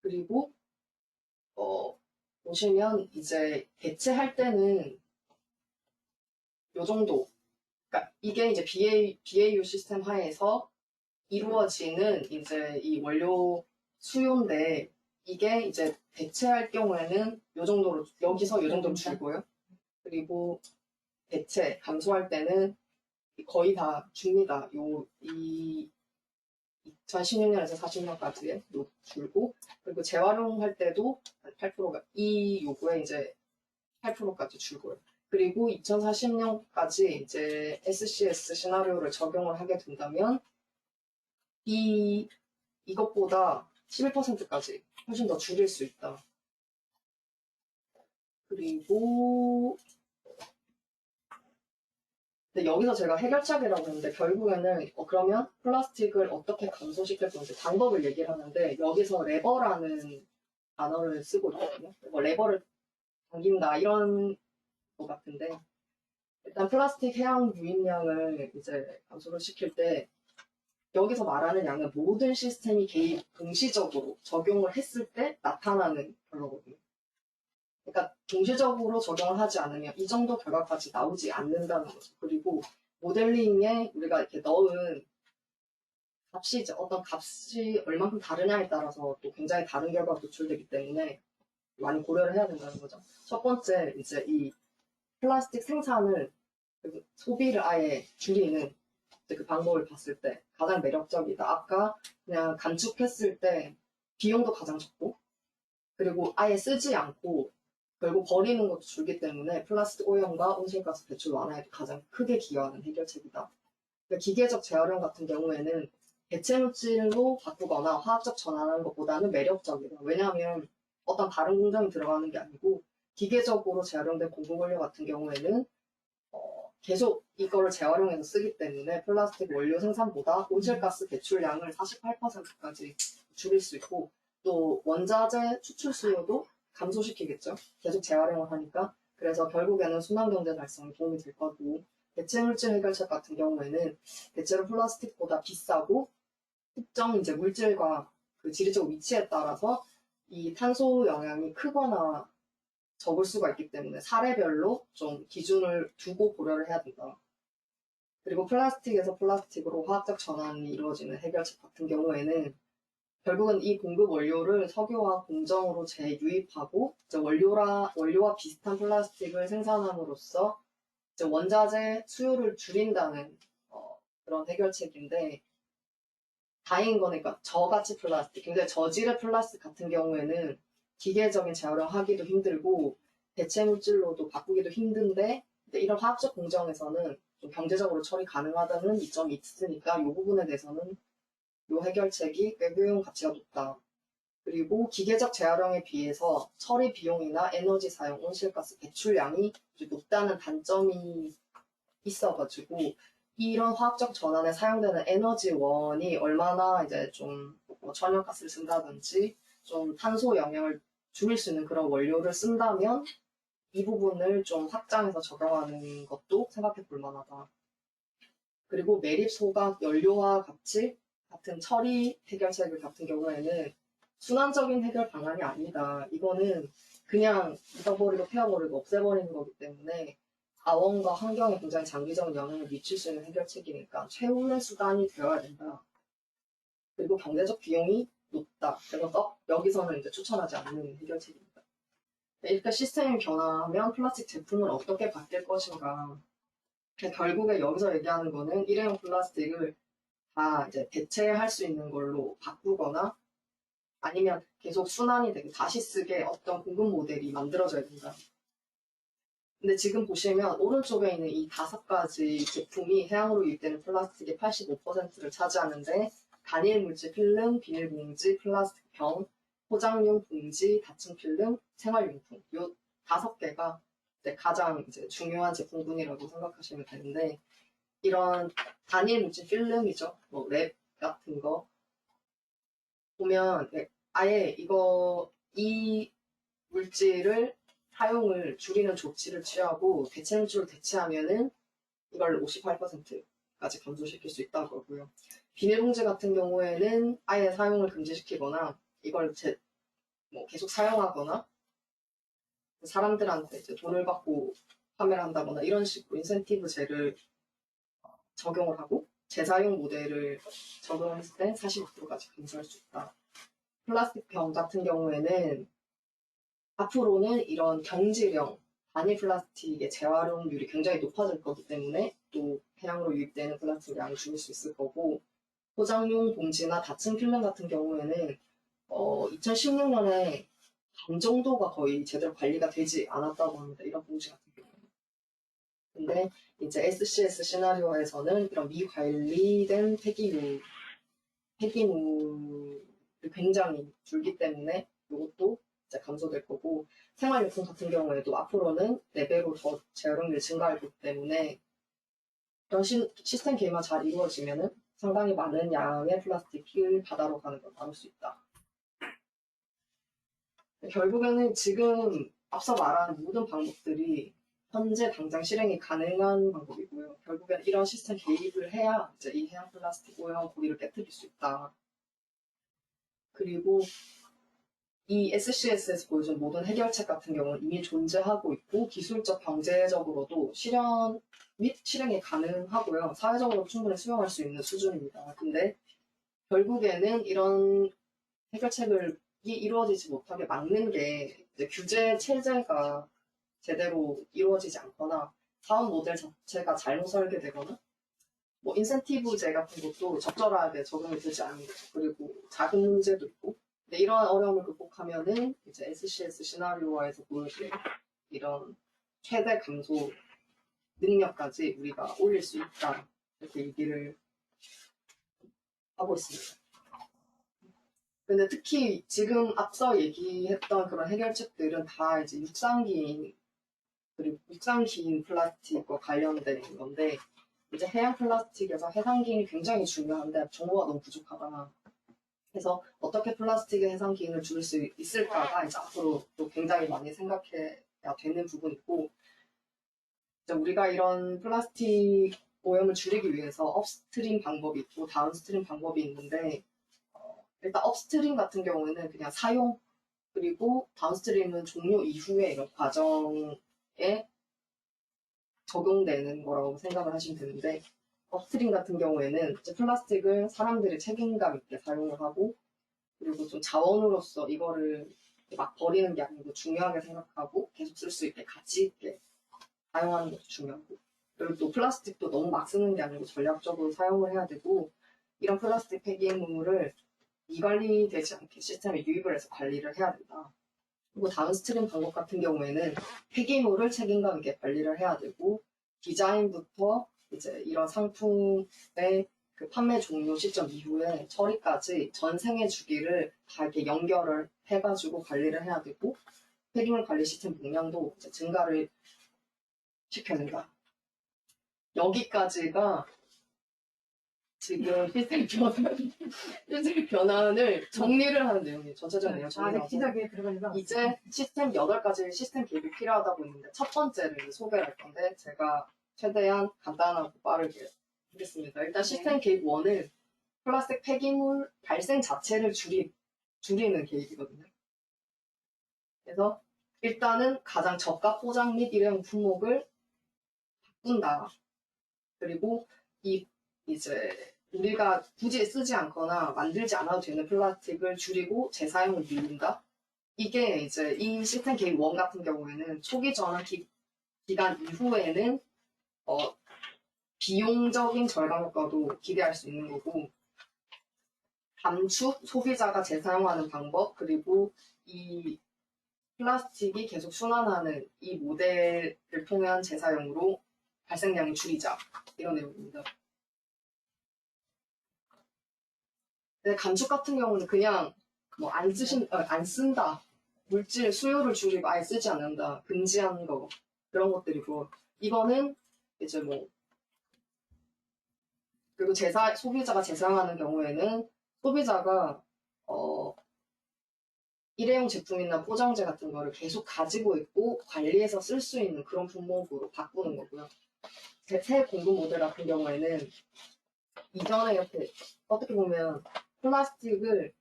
그리고 보시면 이제 대체할 때는 요 정도. 그러니까 이게 이제 BAU 시스템 하에서 이루어지는 이제 이 원료 수요인데 이게 이제 대체할 경우에는 요 정도로 여기서 요 정도로 줄고요. 그리고 대체 감소할 때는 거의 다 줍니다. 이 2016년에서 40년까지의 줄고 그리고 재활용할 때도 8%가 이 요구에 이제 8%까지 줄고요. 그리고 2040년까지 이제 SCS 시나리오를 적용을 하게 된다면 이것보다 11%까지 훨씬 더 줄일 수 있다. 그리고 근데 여기서 제가 해결책이라고 했는데 결국에는 그러면 플라스틱을 어떻게 감소시킬 건지 방법을 얘기를 하는데 여기서 레버라는 단어를 쓰고 있거든요. 레버를 당긴다 이런 것 같은데 일단 플라스틱 해양 유입량을 이제 감소를 시킬 때 여기서 말하는 양은 모든 시스템이 개입 동시적으로 적용을 했을 때 나타나는 결과거든요. 그러니까 동시적으로 적용을 하지 않으면 이 정도 결과까지 나오지 않는다는 거죠. 그리고 모델링에 우리가 이렇게 넣은 값이 이제 어떤 값이 얼만큼 다르냐에 따라서 또 굉장히 다른 결과가 도출되기 때문에 많이 고려를 해야 된다는 거죠. 첫 번째 이제 이 플라스틱 생산을 소비를 아예 줄이는 그 방법을 봤을 때 가장 매력적이다. 아까 그냥 감축했을 때 비용도 가장 적고 그리고 아예 쓰지 않고 결국 버리는 것도 줄기 때문에 플라스틱 오염과 온실가스 배출 완화에도 가장 크게 기여하는 해결책이다. 그러니까 기계적 재활용 같은 경우에는 대체 물질로 바꾸거나 화학적 전환하는 것보다는 매력적이다. 왜냐하면 어떤 다른 공정이 들어가는 게 아니고 기계적으로 재활용된 공급원료 같은 경우에는 계속 이거를 재활용해서 쓰기 때문에 플라스틱 원료 생산보다 온실가스 배출량을 48%까지 줄일 수 있고 또 원자재 추출 수요도 감소시키겠죠. 계속 재활용을 하니까. 그래서 결국에는 순환경제 달성에 도움이 될 거고 대체물질 해결책 같은 경우에는 대체로 플라스틱보다 비싸고 특정 이제 물질과 그 지리적 위치에 따라서 이 탄소 영향이 크거나 적을 수가 있기 때문에 사례별로 좀 기준을 두고 고려를 해야 된다. 그리고 플라스틱에서 플라스틱으로 화학적 전환이 이루어지는 해결책 같은 경우에는 결국은 이 공급 원료를 석유화학 공정으로 재유입하고 이제 원료와 비슷한 플라스틱을 생산함으로써 이제 원자재 수요를 줄인다는 그런 해결책인데 다행인 거니까 저가치 플라스틱, 굉장히 저질의 플라스틱 같은 경우에는 기계적인 재활용하기도 힘들고 대체 물질로도 바꾸기도 힘든데 이런 화학적 공정에서는 좀 경제적으로 처리 가능하다는 이점이 있으니까 이 부분에 대해서는 이 해결책이 꽤 효용 가치가 높다. 그리고 기계적 재활용에 비해서 처리 비용이나 에너지 사용, 온실가스 배출량이 높다는 단점이 있어가지고 이런 화학적 전환에 사용되는 에너지원이 얼마나 이제 좀 천연가스를 쓴다든지 좀 탄소 영향을 줄일 수 있는 그런 원료를 쓴다면 이 부분을 좀 확장해서 적용하는 것도 생각해 볼 만하다. 그리고 매립, 소각, 연료와 같이 같은 처리 해결책 같은 경우에는 순환적인 해결 방안이 아니다. 이거는 그냥 묻어버리고 태워버리고 없애버리는 거기 때문에 자원과 환경에 굉장히 장기적인 영향을 미칠 수 있는 해결책이니까 최후의 수단이 되어야 된다. 그리고 경제적 비용이 높다. 그래서 여기서는 이제 추천하지 않는 해결책입니다. 이렇게 시스템이 변화하면 플라스틱 제품은 어떻게 바뀔 것인가. 결국에 여기서 얘기하는 거는 일회용 플라스틱을 다 이제 대체할 수 있는 걸로 바꾸거나 아니면 계속 순환이 되게 다시 쓰게 어떤 공급 모델이 만들어져야 된다. 근데 지금 보시면 오른쪽에 있는 이 5가지 제품이 해양으로 유입되는 플라스틱의 85%를 차지하는데 단일 물질 필름, 비닐봉지, 플라스틱 병, 포장용 봉지, 다층 필름, 생활용품 이 5개가 가장 이제 중요한 제품군이라고 생각하시면 되는데 이런 단일 물질 필름이죠. 뭐 랩 같은 거 보면 아예 이 물질을 사용을 줄이는 조치를 취하고 대체 물질로 대체하면은 이걸 58%까지 감소시킬 수 있다고 하고요. 비닐봉지 같은 경우에는 아예 사용을 금지시키거나 이걸 계속 사용하거나 사람들한테 이제 돈을 받고 판매를 한다거나 이런 식으로 인센티브제를 적용을 하고 재사용 모델을 적용했을 때 45%까지 감소할 수 있다. 플라스틱 병 같은 경우에는 앞으로는 이런 경질형 단일 플라스틱의 재활용률이 굉장히 높아질 거기 때문에 또 해양으로 유입되는 플라스틱 양이 줄일 수 있을 거고, 포장용 봉지나 닫힌 필름 같은 경우에는 2016년에 반 정도가 거의 제대로 관리가 되지 않았다고 합니다. 이런 봉지 같은 경우는. 근데 이제 SCS 시나리오에서는 이런 미관리된 폐기물이 굉장히 줄기 때문에 이것도 이제 감소될 거고, 생활용품 같은 경우에도 앞으로는 4배로 더 재활용률이 증가할 거기 때문에 이런 시스템 개입만 잘 이루어지면은 상당히 많은 양의 플라스틱을 바다로 가는 걸 막을 수 있다. 결국에는 지금 앞서 말한 모든 방법들이 현재 당장 실행이 가능한 방법이고요. 결국엔 이런 시스템 개입을 해야 이제 이 해양 플라스틱 오염 고리를 깨뜨릴 수 있다. 그리고 이 SCS에서 보여준 모든 해결책 같은 경우는 이미 존재하고 있고 기술적, 경제적으로도 실현 및 실행이 가능하고요. 사회적으로 충분히 수용할 수 있는 수준입니다. 근데 결국에는 이런 해결책을 이루어지지 못하게 막는 게 이제 규제 체제가 제대로 이루어지지 않거나 사업 모델 자체가 잘못 설계되거나 뭐 인센티브제 같은 것도 적절하게 적용이 되지 않는 거죠. 그리고 자금 문제도 있고. 근데 이러한 어려움을 극복하면은 이제 SCS 시나리오에서 보여준 이런 최대 감소 능력까지 우리가 올릴 수 있다. 이렇게 얘기를 하고 있습니다. 근데 특히 지금 앞서 얘기했던 그런 해결책들은 다 이제 육상기인, 그리고 육상기인 플라스틱과 관련된 건데, 이제 해양 플라스틱에서 해상기인이 굉장히 중요한데 정보가 너무 부족하다. 그래서 어떻게 플라스틱의 해상기인을 줄일 수 있을까가 이제 앞으로 또 굉장히 많이 생각해야 되는 부분이고, 이제 우리가 이런 플라스틱 오염을 줄이기 위해서 업스트림 방법이 있고 다운스트림 방법이 있는데, 일단 업스트림 같은 경우에는 그냥 사용, 그리고 다운스트림은 종료 이후에 이런 과정에 적용되는 거라고 생각을 하시면 되는데, 업스트림 같은 경우에는 이제 플라스틱을 사람들이 책임감 있게 사용을 하고, 그리고 좀 자원으로서 이거를 막 버리는 게 아니고 중요하게 생각하고 계속 쓸 수 있게 가치 있게 사용하는 것도 중요하고, 그리고 또 플라스틱도 너무 막 쓰는 게 아니고 전략적으로 사용을 해야 되고, 이런 플라스틱 폐기물을 미관리되지 않게 시스템에 유입을 해서 관리를 해야 된다. 그리고 다운스트림 방법 같은 경우에는 폐기물을 책임감 있게 관리를 해야 되고, 디자인부터 이제 이런 상품의 그 판매 종료 시점 이후에 처리까지 전 생애 주기를 다 이렇게 연결을 해가지고 관리를 해야 되고, 폐기물 관리 시스템 용량도 이제 증가를 시켜야 된다. 여기까지가 지금 시스템 변환을 정리를 하는 내용이에요. 전체적인 내용 정리하고. 시작에 들어가니까 이제 시스템 8가지 시스템 개입이 필요하다고 했는데 첫 번째를 소개를 할 건데, 제가 최대한 간단하고 빠르게 하겠습니다. 일단 시스템 개입 1은 플라스틱 폐기물 발생 자체를 줄이는 개입이거든요. 그래서 일단은 가장 저가 포장 및 일회용 품목을 바꾼다. 그리고 이제 우리가 굳이 쓰지 않거나 만들지 않아도 되는 플라스틱을 줄이고 재사용을 늘린다. 이게 이제 이 시스템 개입 1 같은 경우에는 초기 전환 기간 이후에는 비용적인 절감 효과도 기대할 수 있는 거고, 감축, 소비자가 재사용하는 방법, 그리고 이 플라스틱이 계속 순환하는 이 모델을 통한 재사용으로 발생량을 줄이자. 이런 내용입니다. 근데 감축 같은 경우는 그냥 뭐 안 쓴다. 물질 수요를 줄이고 아예 쓰지 않는다. 금지하는 거. 그런 것들이고, 이거는 이제 뭐, 그리고 소비자가 재사용하는 경우에는 소비자가 일회용 제품이나 포장재 같은 거를 계속 가지고 있고 관리해서 쓸 수 있는 그런 품목으로 바꾸는 거고요. 새 공급 모델 같은 경우에는 이전에 이렇게 어떻게 보면 플라스틱을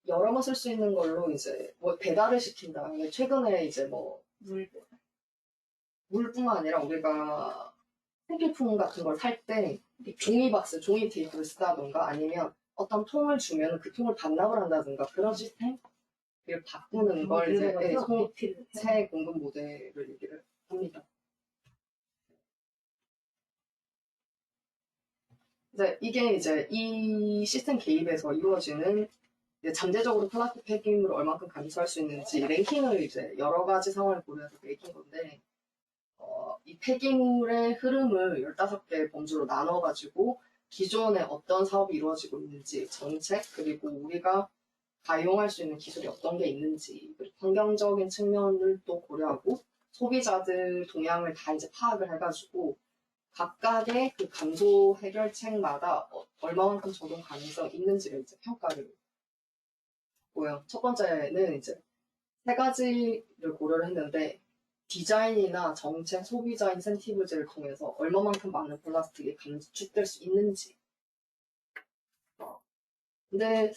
여러 번 쓸 수 있는 걸로 이제 뭐 배달을 시킨다. 최근에 이제 뭐 물뿐만 아니라 우리가 생필품 같은 걸 살 때 종이 박스, 종이 테이프를 쓰다던가 아니면 어떤 통을 주면 그 통을 반납을 한다든가 그런 시스템을 바꾸는 걸 이제 새 공급 모델을 얘기를 합니다. 이게 이제 이 시스템 개입에서 이루어지는 이제 잠재적으로 플라스틱 폐기물을 얼마큼 감소할 수 있는지 랭킹을 이제 여러 가지 상황을 고려해서 매긴 건데, 이 폐기물의 흐름을 15개의 범주로 나눠가지고 기존에 어떤 사업이 이루어지고 있는지, 정책, 그리고 우리가 가용할 수 있는 기술이 어떤 게 있는지, 그리고 환경적인 측면을 또 고려하고 소비자들 동향을 다 이제 파악을 해가지고 각각의 그 감소 해결책마다 얼마만큼 적용 가능성이 있는지를 이제 평가를 했고요. 첫 번째는 이제 3가지를 고려를 했는데, 디자인이나 정책, 소비자 인센티브제를 통해서 얼마만큼 많은 플라스틱이 감축될 수 있는지. 근데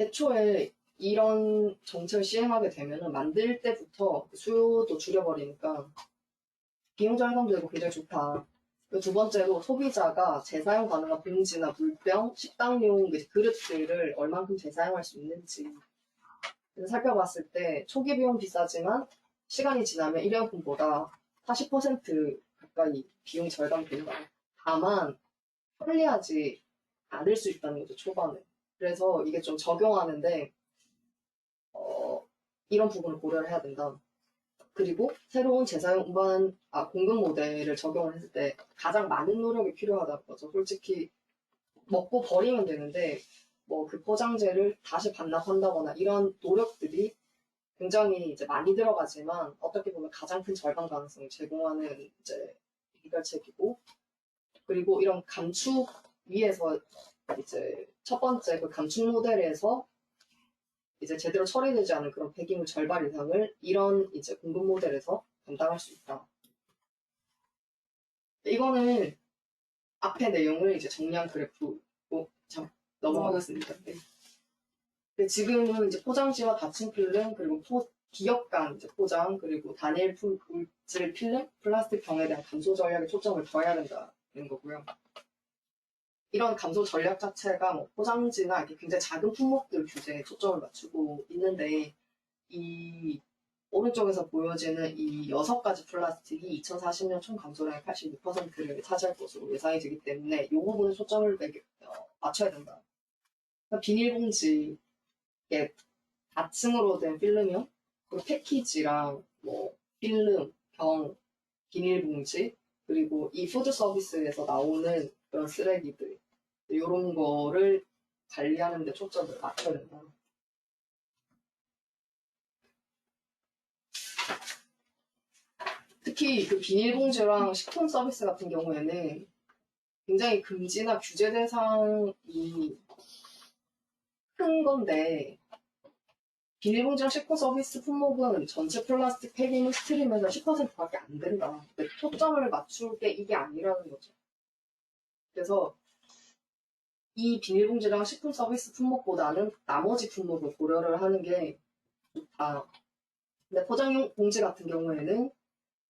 애초에 이런 정책을 시행하게 되면은 만들 때부터 수요도 줄여버리니까 비용 절감도 되고 굉장히 좋다. 그리고 두 번째로 소비자가 재사용 가능한 봉지나 물병, 식당용 그릇들을 얼만큼 재사용할 수 있는지 살펴봤을 때 초기 비용 비싸지만 시간이 지나면 일회용품보다 40% 가까이 비용 절감된다. 다만 편리하지 않을 수 있다는 거죠, 초반에. 그래서 이게 좀 적용하는데 이런 부분을 고려를 해야 된다. 그리고 새로운 재사용 공급 모델을 적용을 했을 때 가장 많은 노력이 필요하다는 거죠. 솔직히 먹고 버리면 되는데 뭐 그 포장재를 다시 반납한다거나 이런 노력들이 굉장히 이제 많이 들어가지만 어떻게 보면 가장 큰 절감 가능성을 제공하는 이제 해결책이고, 그리고 이런 감축 위에서 이제 첫 번째 그 감축 모델에서 이제 제대로 처리되지 않은 그런 폐기물 절반 이상을 이런 이제 공급 모델에서 감당할 수 있다. 이거는 앞의 내용을 이제 정리한 그래프고 넘어가겠습니다. 네. 근데 지금은 이제 포장지와 닫힌 필름, 그리고 기업 간 이제 포장, 그리고 단일 물질 필름, 플라스틱 병에 대한 감소 전략에 초점을 둬야 된다는 거고요. 이런 감소 전략 자체가 뭐 포장지나 이렇게 굉장히 작은 품목들 규제에 초점을 맞추고 있는데, 이 오른쪽에서 보여지는 이 6가지 플라스틱이 2040년 총 감소량의 86%를 차지할 것으로 예상이 되기 때문에 이 부분에 초점을 맞춰야 된다. 그러니까 비닐봉지, 다층으로 된 필름형, 그리고 패키지랑 뭐 필름, 병, 비닐봉지, 그리고 이 푸드 서비스에서 나오는 그런 쓰레기들, 이런 거를 관리하는 데 초점을 맞춰야 된다. 특히 그 비닐봉지랑 식품 서비스 같은 경우에는 굉장히 금지나 규제 대상이 큰 건데, 비닐봉지랑 식품 서비스 품목은 전체 플라스틱 폐기물 스트림에서 10%밖에 안 된다. 근데 초점을 맞출 게 이게 아니라는 거죠. 그래서 이 비닐봉지랑 식품 서비스 품목보다는 나머지 품목을 고려를 하는 게 좋다. 근데 포장용 봉지 같은 경우에는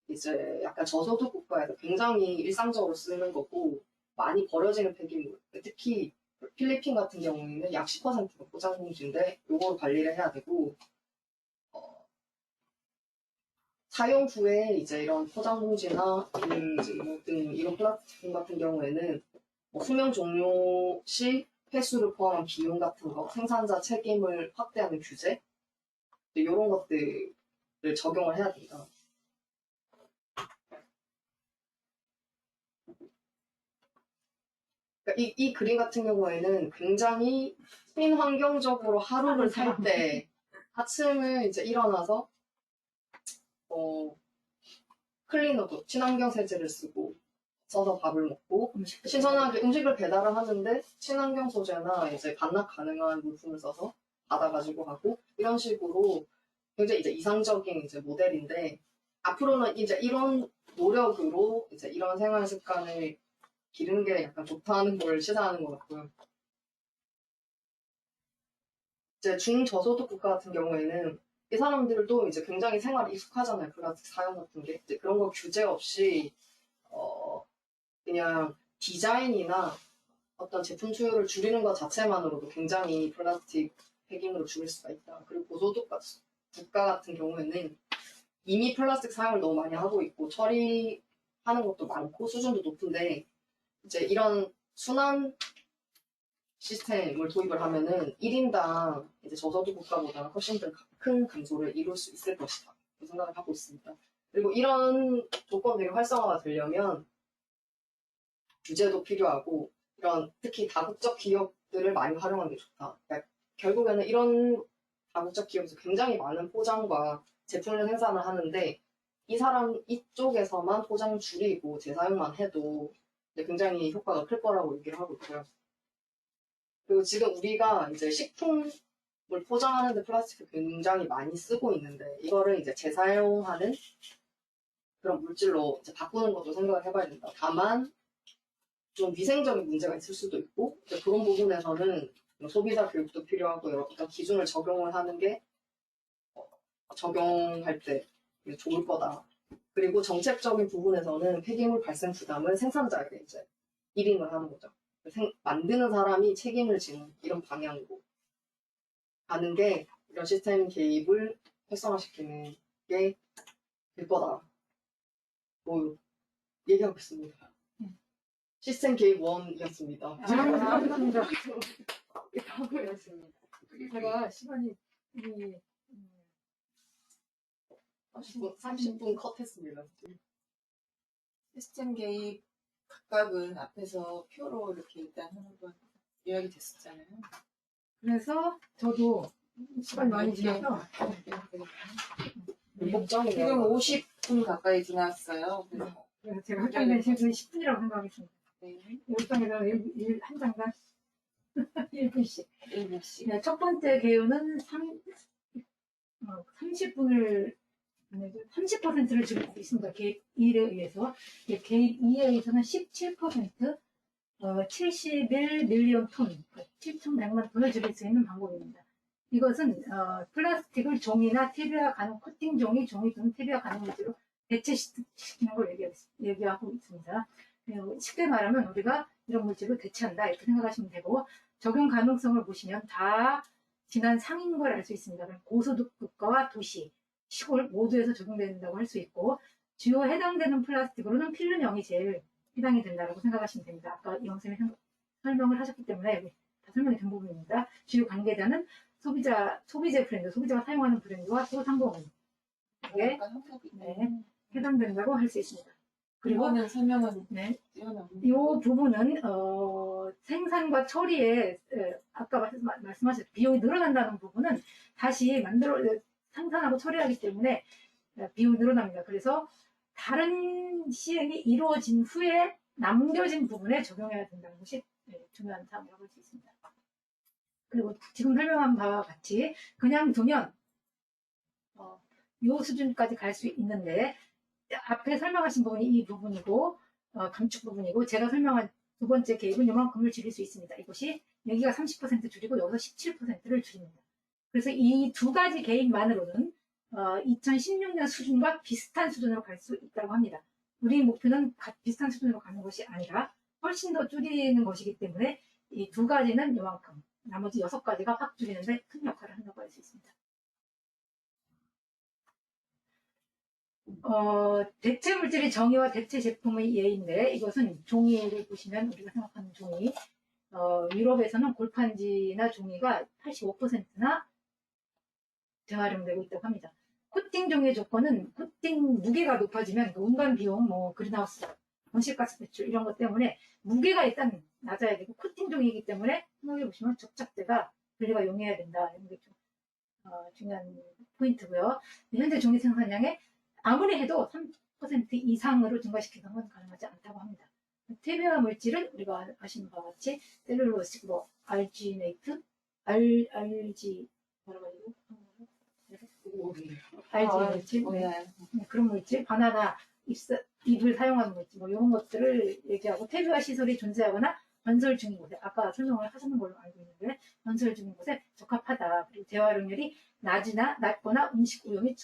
이제 약간 저소득 국가에서 굉장히 일상적으로 쓰는 거고 많이 버려지는 폐기물, 특히 필리핀 같은 경우에는 약 10%가 포장봉지인데 요거를 관리를 해야 되고, 사용 후에 이제 이런 포장봉지나 비닐봉지 등 이런 플라스틱 같은 경우에는 뭐 수명 종료 시 폐수를 포함한 비용 같은 거, 생산자 책임을 확대하는 규제, 이런 것들을 적용을 해야 된다. 그러니까 이 그림 같은 경우에는 굉장히 친환경적으로 하루를 살 때 아침에 이제 일어나서 클리너도 친환경 세제를 써서 밥을 먹고 신선하게 음식을 배달을 하는데 친환경 소재나 이제 반납 가능한 물품을 써서 받아가지고 가고, 이런 식으로 굉장히 이제 이상적인 이제 모델인데, 앞으로는 이제 이런 노력으로 이제 이런 생활 습관을 기르는 게 약간 좋다는 걸 시사하는 것 같고요. 이제 중저소득 국가 같은 경우에는 이 사람들도 이제 굉장히 생활에 익숙하잖아요. 플라스틱 사용 같은 게. 이제 그런 거 규제 없이 그냥 디자인이나 어떤 제품 수요를 줄이는 것 자체만으로도 굉장히 플라스틱 폐기물을 줄일 수가 있다. 그리고 고소득 국가 같은 경우에는 이미 플라스틱 사용을 너무 많이 하고 있고 처리하는 것도 많고 수준도 높은데 이제 이런 순환 시스템을 도입을 하면은 1인당 이제 저소득 국가보다 훨씬 더 큰 감소를 이룰 수 있을 것이다. 그 생각을 하고 있습니다. 그리고 이런 조건들이 활성화가 되려면 규제도 필요하고 이런 특히 다국적 기업들을 많이 활용하는 게 좋다. 그러니까 결국에는 이런 다국적 기업에서 굉장히 많은 포장과 제품을 생산을 하는데 이쪽에서만 포장 줄이고 재사용만 해도 굉장히 효과가 클 거라고 얘기를 하고 있고요. 그리고 지금 우리가 이제 식품을 포장하는데 플라스틱을 굉장히 많이 쓰고 있는데 이거를 이제 재사용하는 그런 물질로 이제 바꾸는 것도 생각을 해봐야 된다. 다만 좀 위생적인 문제가 있을 수도 있고 그런 부분에서는 소비자 교육도 필요하고 어떤 기준을 적용을 하는 게 적용할 때 좋을 거다. 그리고 정책적인 부분에서는 폐기물 발생 부담을 생산자에게 이제 일임을 하는 거죠. 만드는 사람이 책임을 지는 이런 방향으로 가는 게 이런 시스템 개입을 활성화시키는 게 될 거다. 뭐 얘기하고 있습니다. 시스템 개입 1이었습니다. 감사합니다. 그렇습니다. 제가 시간이 30분 컷했습니다. 시스템 개입 각각은 앞에서 표로 이렇게 일단 한번 요약이 됐었잖아요. 그래서 저도 시간이 많이 지나서 목적이네요. 지금 50분 가까이 지났어요. 그래서 제가 할당된 시간이 10분이라고 생각하겠습니다. 네, 10장에서 한 장당 1분씩. 1분씩. 첫 번째 개요는 30분을 30%를 줄일 수 있습니다. 개입 1에 의해서. 개입 2에 의해서는 17%, 71밀리언 톤, 7,100만 톤을 줄일 수 있는 방법입니다. 이것은 플라스틱을 종이나 TV와 가는 코팅 종이 또는 TV와 가는 물질로 대체시키는 걸 얘기하고 있습니다. 쉽게 말하면 우리가 이런 물질로 대체한다 이렇게 생각하시면 되고 적용 가능성을 보시면 다 지난 상인 걸 알 수 있습니다. 고소득 국가와 도시, 시골 모두에서 적용된다고 할 수 있고 주요 해당되는 플라스틱으로는 필름형이 제일 해당이 된다고 생각하시면 됩니다. 아까 이영쌤이 설명을 하셨기 때문에 여기 다 설명이 된 부분입니다. 주요 관계자는 소비재 브랜드, 소비자가 사용하는 브랜드와 소상공인 에 해당된다고 할 수 있습니다. 그리고 이거는 설명은 네, 뛰어넘는 이 부분은 생산과 처리에 아까 말씀하신 비용이 늘어난다는 부분은 다시 생산하고 처리하기 때문에 비용이 늘어납니다. 그래서 다른 시행이 이루어진 후에 남겨진 부분에 적용해야 된다는 것이 중요한 사항이라고 할 수 있습니다. 그리고 지금 설명한 바와 같이 그냥 두면 이 수준까지 갈 수 있는데 앞에 설명하신 부분이 이 부분이고 감축 부분이고 제가 설명한 두 번째 개입은 요만큼을 줄일 수 있습니다. 이것이 여기가 30% 줄이고 여기서 17%를 줄입니다. 그래서 이 두 가지 개입만으로는 2016년 수준과 비슷한 수준으로 갈 수 있다고 합니다. 우리 목표는 비슷한 수준으로 가는 것이 아니라 훨씬 더 줄이는 것이기 때문에 이 두 가지는 요만큼 나머지 6가지가 확 줄이는데 큰 역할을 한다고 할 수 있습니다. 대체 물질의 정의와 대체 제품의 예인데 이것은 종이를 보시면 우리가 생각하는 종이 유럽에서는 골판지나 종이가 85%나 재활용되고 있다고 합니다. 코팅 종이의 조건은 코팅 무게가 높아지면 운반 비용, 그린하우스, 온실가스 배출 이런 것 때문에 무게가 일단 낮아야 되고 코팅 종이이기 때문에 생각해 보시면 접착제가 분리가 용이해야 된다. 이런 게 좀 중요한 포인트고요. 현재 종이 생산량의 아무리 해도 3% 이상으로 증가시키는 건 가능하지 않다고 합니다. 태비화 물질은 우리가 아시는 바와 같이 셀룰로스, 알지네이트, 알지 뭐라고 해야 알지 물질, 그런 물질, 바나나 잎을 사용하는 물질, 이런 것들을 얘기하고 태비화 시설이 존재하거나 건설 중인 곳에, 아까 설명을 하시는 걸로 알고 있는데, 건설 중인 곳에 적합하다. 그리고 재활용률이 낮거나 음식 오염이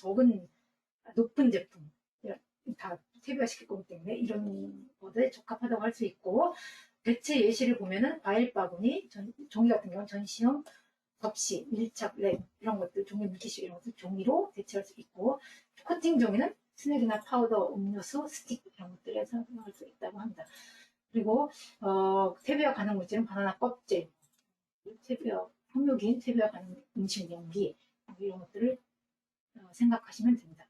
높은 제품, 다 퇴비화시킬 거기 때문에 이런 것에 적합하다고 할 수 있고, 대체 예시를 보면은 과일 바구니, 종이 같은 경우는 전시용 접시, 밀착 랩 이런 것들, 종이 물티슈 이런 것들 종이로 대체할 수 있고, 코팅 종이는 스낵이나 파우더, 음료수, 스틱 이런 것들에 사용할 수 있다고 합니다. 그리고 퇴비화 가능 물질은 바나나 껍질, 풍요긴 퇴비화 가능 음식 용기 이런 것들을 생각하시면 됩니다.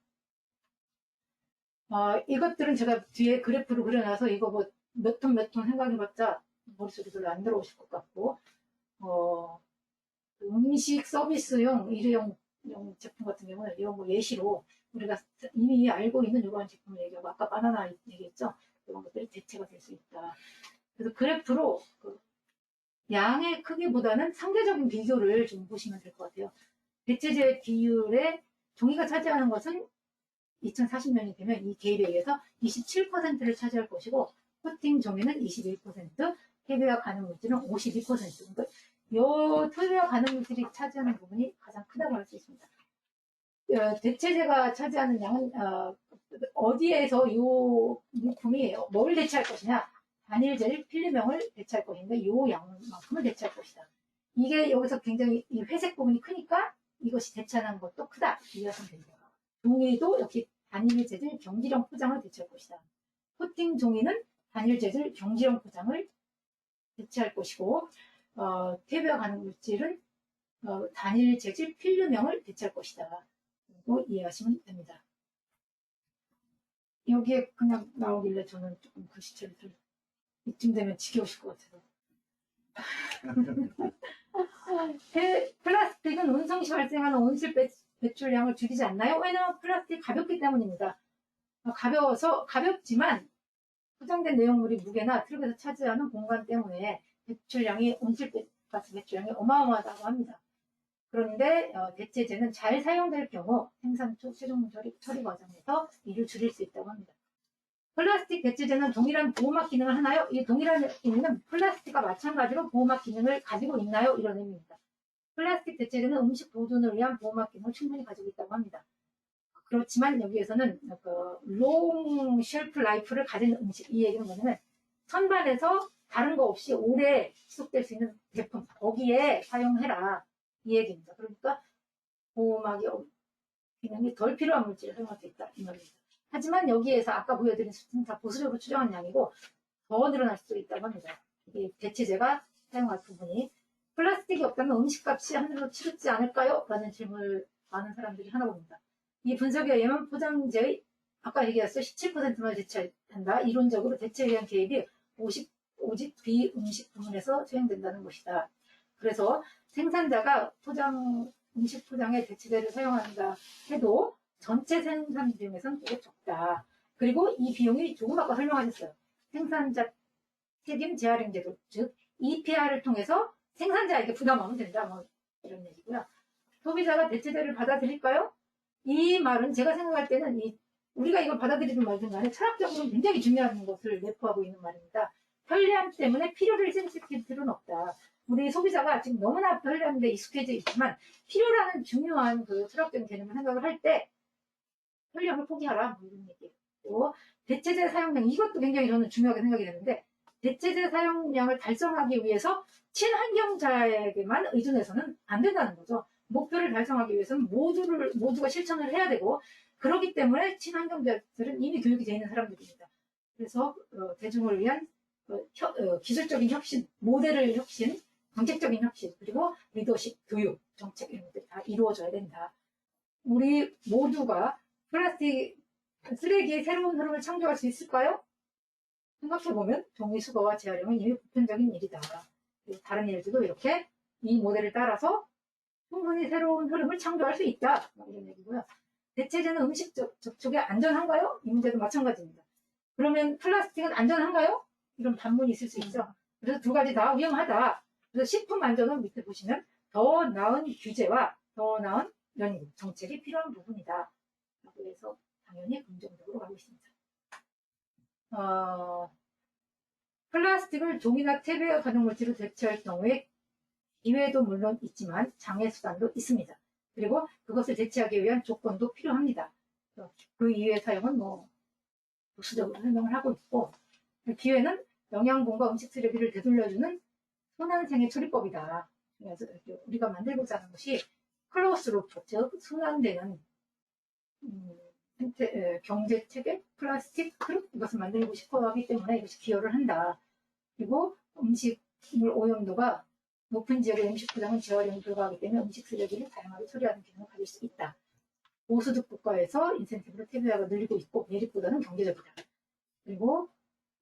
이것들은 제가 뒤에 그래프로 그려놔서 이거 뭐 몇 톤 생각해봤자 머릿속에 별로 안 들어오실 것 같고, 음식 서비스용 일회용 제품 같은 경우는 이런 거 예시로 우리가 이미 알고 있는 이러한 제품을 얘기하고, 아까 바나나 얘기했죠. 이런 것들이 대체가 될 수 있다. 그래서 그래프로 양의 크기보다는 상대적인 비교를 좀 보시면 될 것 같아요. 대체재 비율에 종이가 차지하는 것은 2040년이 되면 이 개입에 의해서 27%를 차지할 것이고, 코팅 종이는 21%, 퇴비화 가능 물질은 52%. 그러니까 이 퇴비화 가능 물질이 차지하는 부분이 가장 크다고 할 수 있습니다. 대체재가 차지하는 양은 어디에서 이 물품이 뭘 대체할 것이냐, 단일제일 필름형을 대체할 것인데 이 양만큼을 대체할 것이다. 이게 여기서 굉장히 이 회색 부분이 크니까 이것이 대체하는 것도 크다 이해하시면 됩니다. 종이도 역시 단일 재질 경질형 포장을 대체할 것이다. 코팅 종이는 단일 재질 경질형 포장을 대체할 것이고, 퇴비화 가능 물질은 단일 재질 필름형을 대체할 것이다. 그리고 이해하시면 됩니다. 여기에 그냥 나오길래 저는 조금 글씨체를 좀 이쯤 되면 지겨우실 것 같아서. 플라스틱은 운송 시 발생하는 온실 배출량을 줄이지 않나요? 왜냐하면 플라스틱이 가볍기 때문입니다. 가볍지만 포장된 내용물이 무게나 트럭에서 차지하는 공간 때문에 온실가스 배출량이 어마어마하다고 합니다. 그런데 대체재는 잘 사용될 경우 생산 초 최종 처리 과정에서 이를 줄일 수 있다고 합니다. 플라스틱 대체재는 동일한 보호막 기능을 하나요? 이 동일한 의미는 플라스틱과 마찬가지로 보호막 기능을 가지고 있나요? 이런 의미입니다. 플라스틱 대체재는 음식 보존을 위한 보호막 기능을 충분히 가지고 있다고 합니다. 그렇지만 여기에서는 롱 쉘프 라이프를 가진 음식, 이 얘기는 뭐냐면 선반에서 다른 거 없이 오래 지속될 수 있는 제품, 거기에 사용해라 이 얘기입니다. 그러니까 보호막이 기능이 덜 필요한 물질을 사용할 수 있다 이 말입니다. 하지만 여기에서 아까 보여드린 수치는 다 보수적으로 추정한 양이고 더 늘어날 수도 있다고 합니다. 이 대체재가 사용할 부분이. 플라스틱이 없다면 음식값이 하늘로 치르지 않을까요? 라는 질문을 많은 사람들이 하나 봅니다. 이 분석에 의하면 포장재의 아까 얘기했어요. 17%만 대체한다. 이론적으로 대체에 의한 개입이 오직 비음식 부문에서 수행된다는 것이다. 그래서 생산자가 음식 포장에 대체재를 사용한다 해도 전체 생산 비용에서는 되게 적다. 그리고 이 비용이 조금 아까 설명하셨어요. 생산자 책임 재활용 제도, 즉 EPR을 통해서 생산자에게 부담하면 된다. 뭐 이런 얘기고요. 소비자가 대체재를 받아들일까요? 이 말은 제가 생각할 때는 우리가 이걸 받아들이든 말든 간에 철학적으로 굉장히 중요한 것을 내포하고 있는 말입니다. 편리함 때문에 필요를 생각할 필요는 없다. 우리 소비자가 지금 너무나 편리함에 익숙해져 있지만 필요라는 중요한 그 철학적인 개념을 생각을 할 때 편리함을 포기하라. 뭐 이런 얘기고, 대체재 사용량, 이것도 굉장히 저는 중요하게 생각이 되는데, 대체재 사용량을 달성하기 위해서 친환경자에게만 의존해서는 안 된다는 거죠. 목표를 달성하기 위해서는 모두가 실천을 해야 되고, 그렇기 때문에 친환경자들은 이미 교육이 되어 있는 사람들입니다. 그래서 대중을 위한 기술적인 혁신, 모델을 혁신, 정책적인 혁신, 그리고 리더십, 교육, 정책 이런 것들이 다 이루어져야 된다. 우리 모두가 플라스틱 쓰레기의 새로운 흐름을 창조할 수 있을까요? 생각해보면 종이 수거와 재활용은 이미 보편적인 일이다. 그리고 다른 일들도 이렇게 이 모델을 따라서 충분히 새로운 흐름을 창조할 수 있다. 이런 얘기고요. 대체재는 음식 접촉에 안전한가요? 이 문제도 마찬가지입니다. 그러면 플라스틱은 안전한가요? 이런 반문이 있을 수 있죠. 그래서 두 가지 다 위험하다. 그래서 식품 안전은 밑에 보시면 더 나은 규제와 더 나은 연구, 정책이 필요한 부분이다. 그래서 당연히 긍정적으로 가고 있습니다. 플라스틱을 종이나 탭웨어 가공물질로 대체할 경우에 기회도 물론 있지만 장애 수단도 있습니다. 그리고 그것을 대체하기 위한 조건도 필요합니다. 그 이외의 사용은 부수적으로 설명을 하고 있고, 기회는 영양분과 음식 쓰레기를 되돌려주는 순환생애 처리법이다. 그래서 우리가 만들고자 하는 것이 클로스루프, 즉 순환되는 경제 체계, 플라스틱 그릇 이것을 만들고 싶어 하기 때문에 이것이 기여를 한다. 그리고 음식물 오염도가 높은 지역의 음식 포장은 재활용이 불가하기 때문에 음식 쓰레기를 다양하게 처리하는 기능을 가질 수 있다. 고소득 국가에서 인센티브로 탭웨어가 늘리고 있고 메리트보다는 경제적이다. 그리고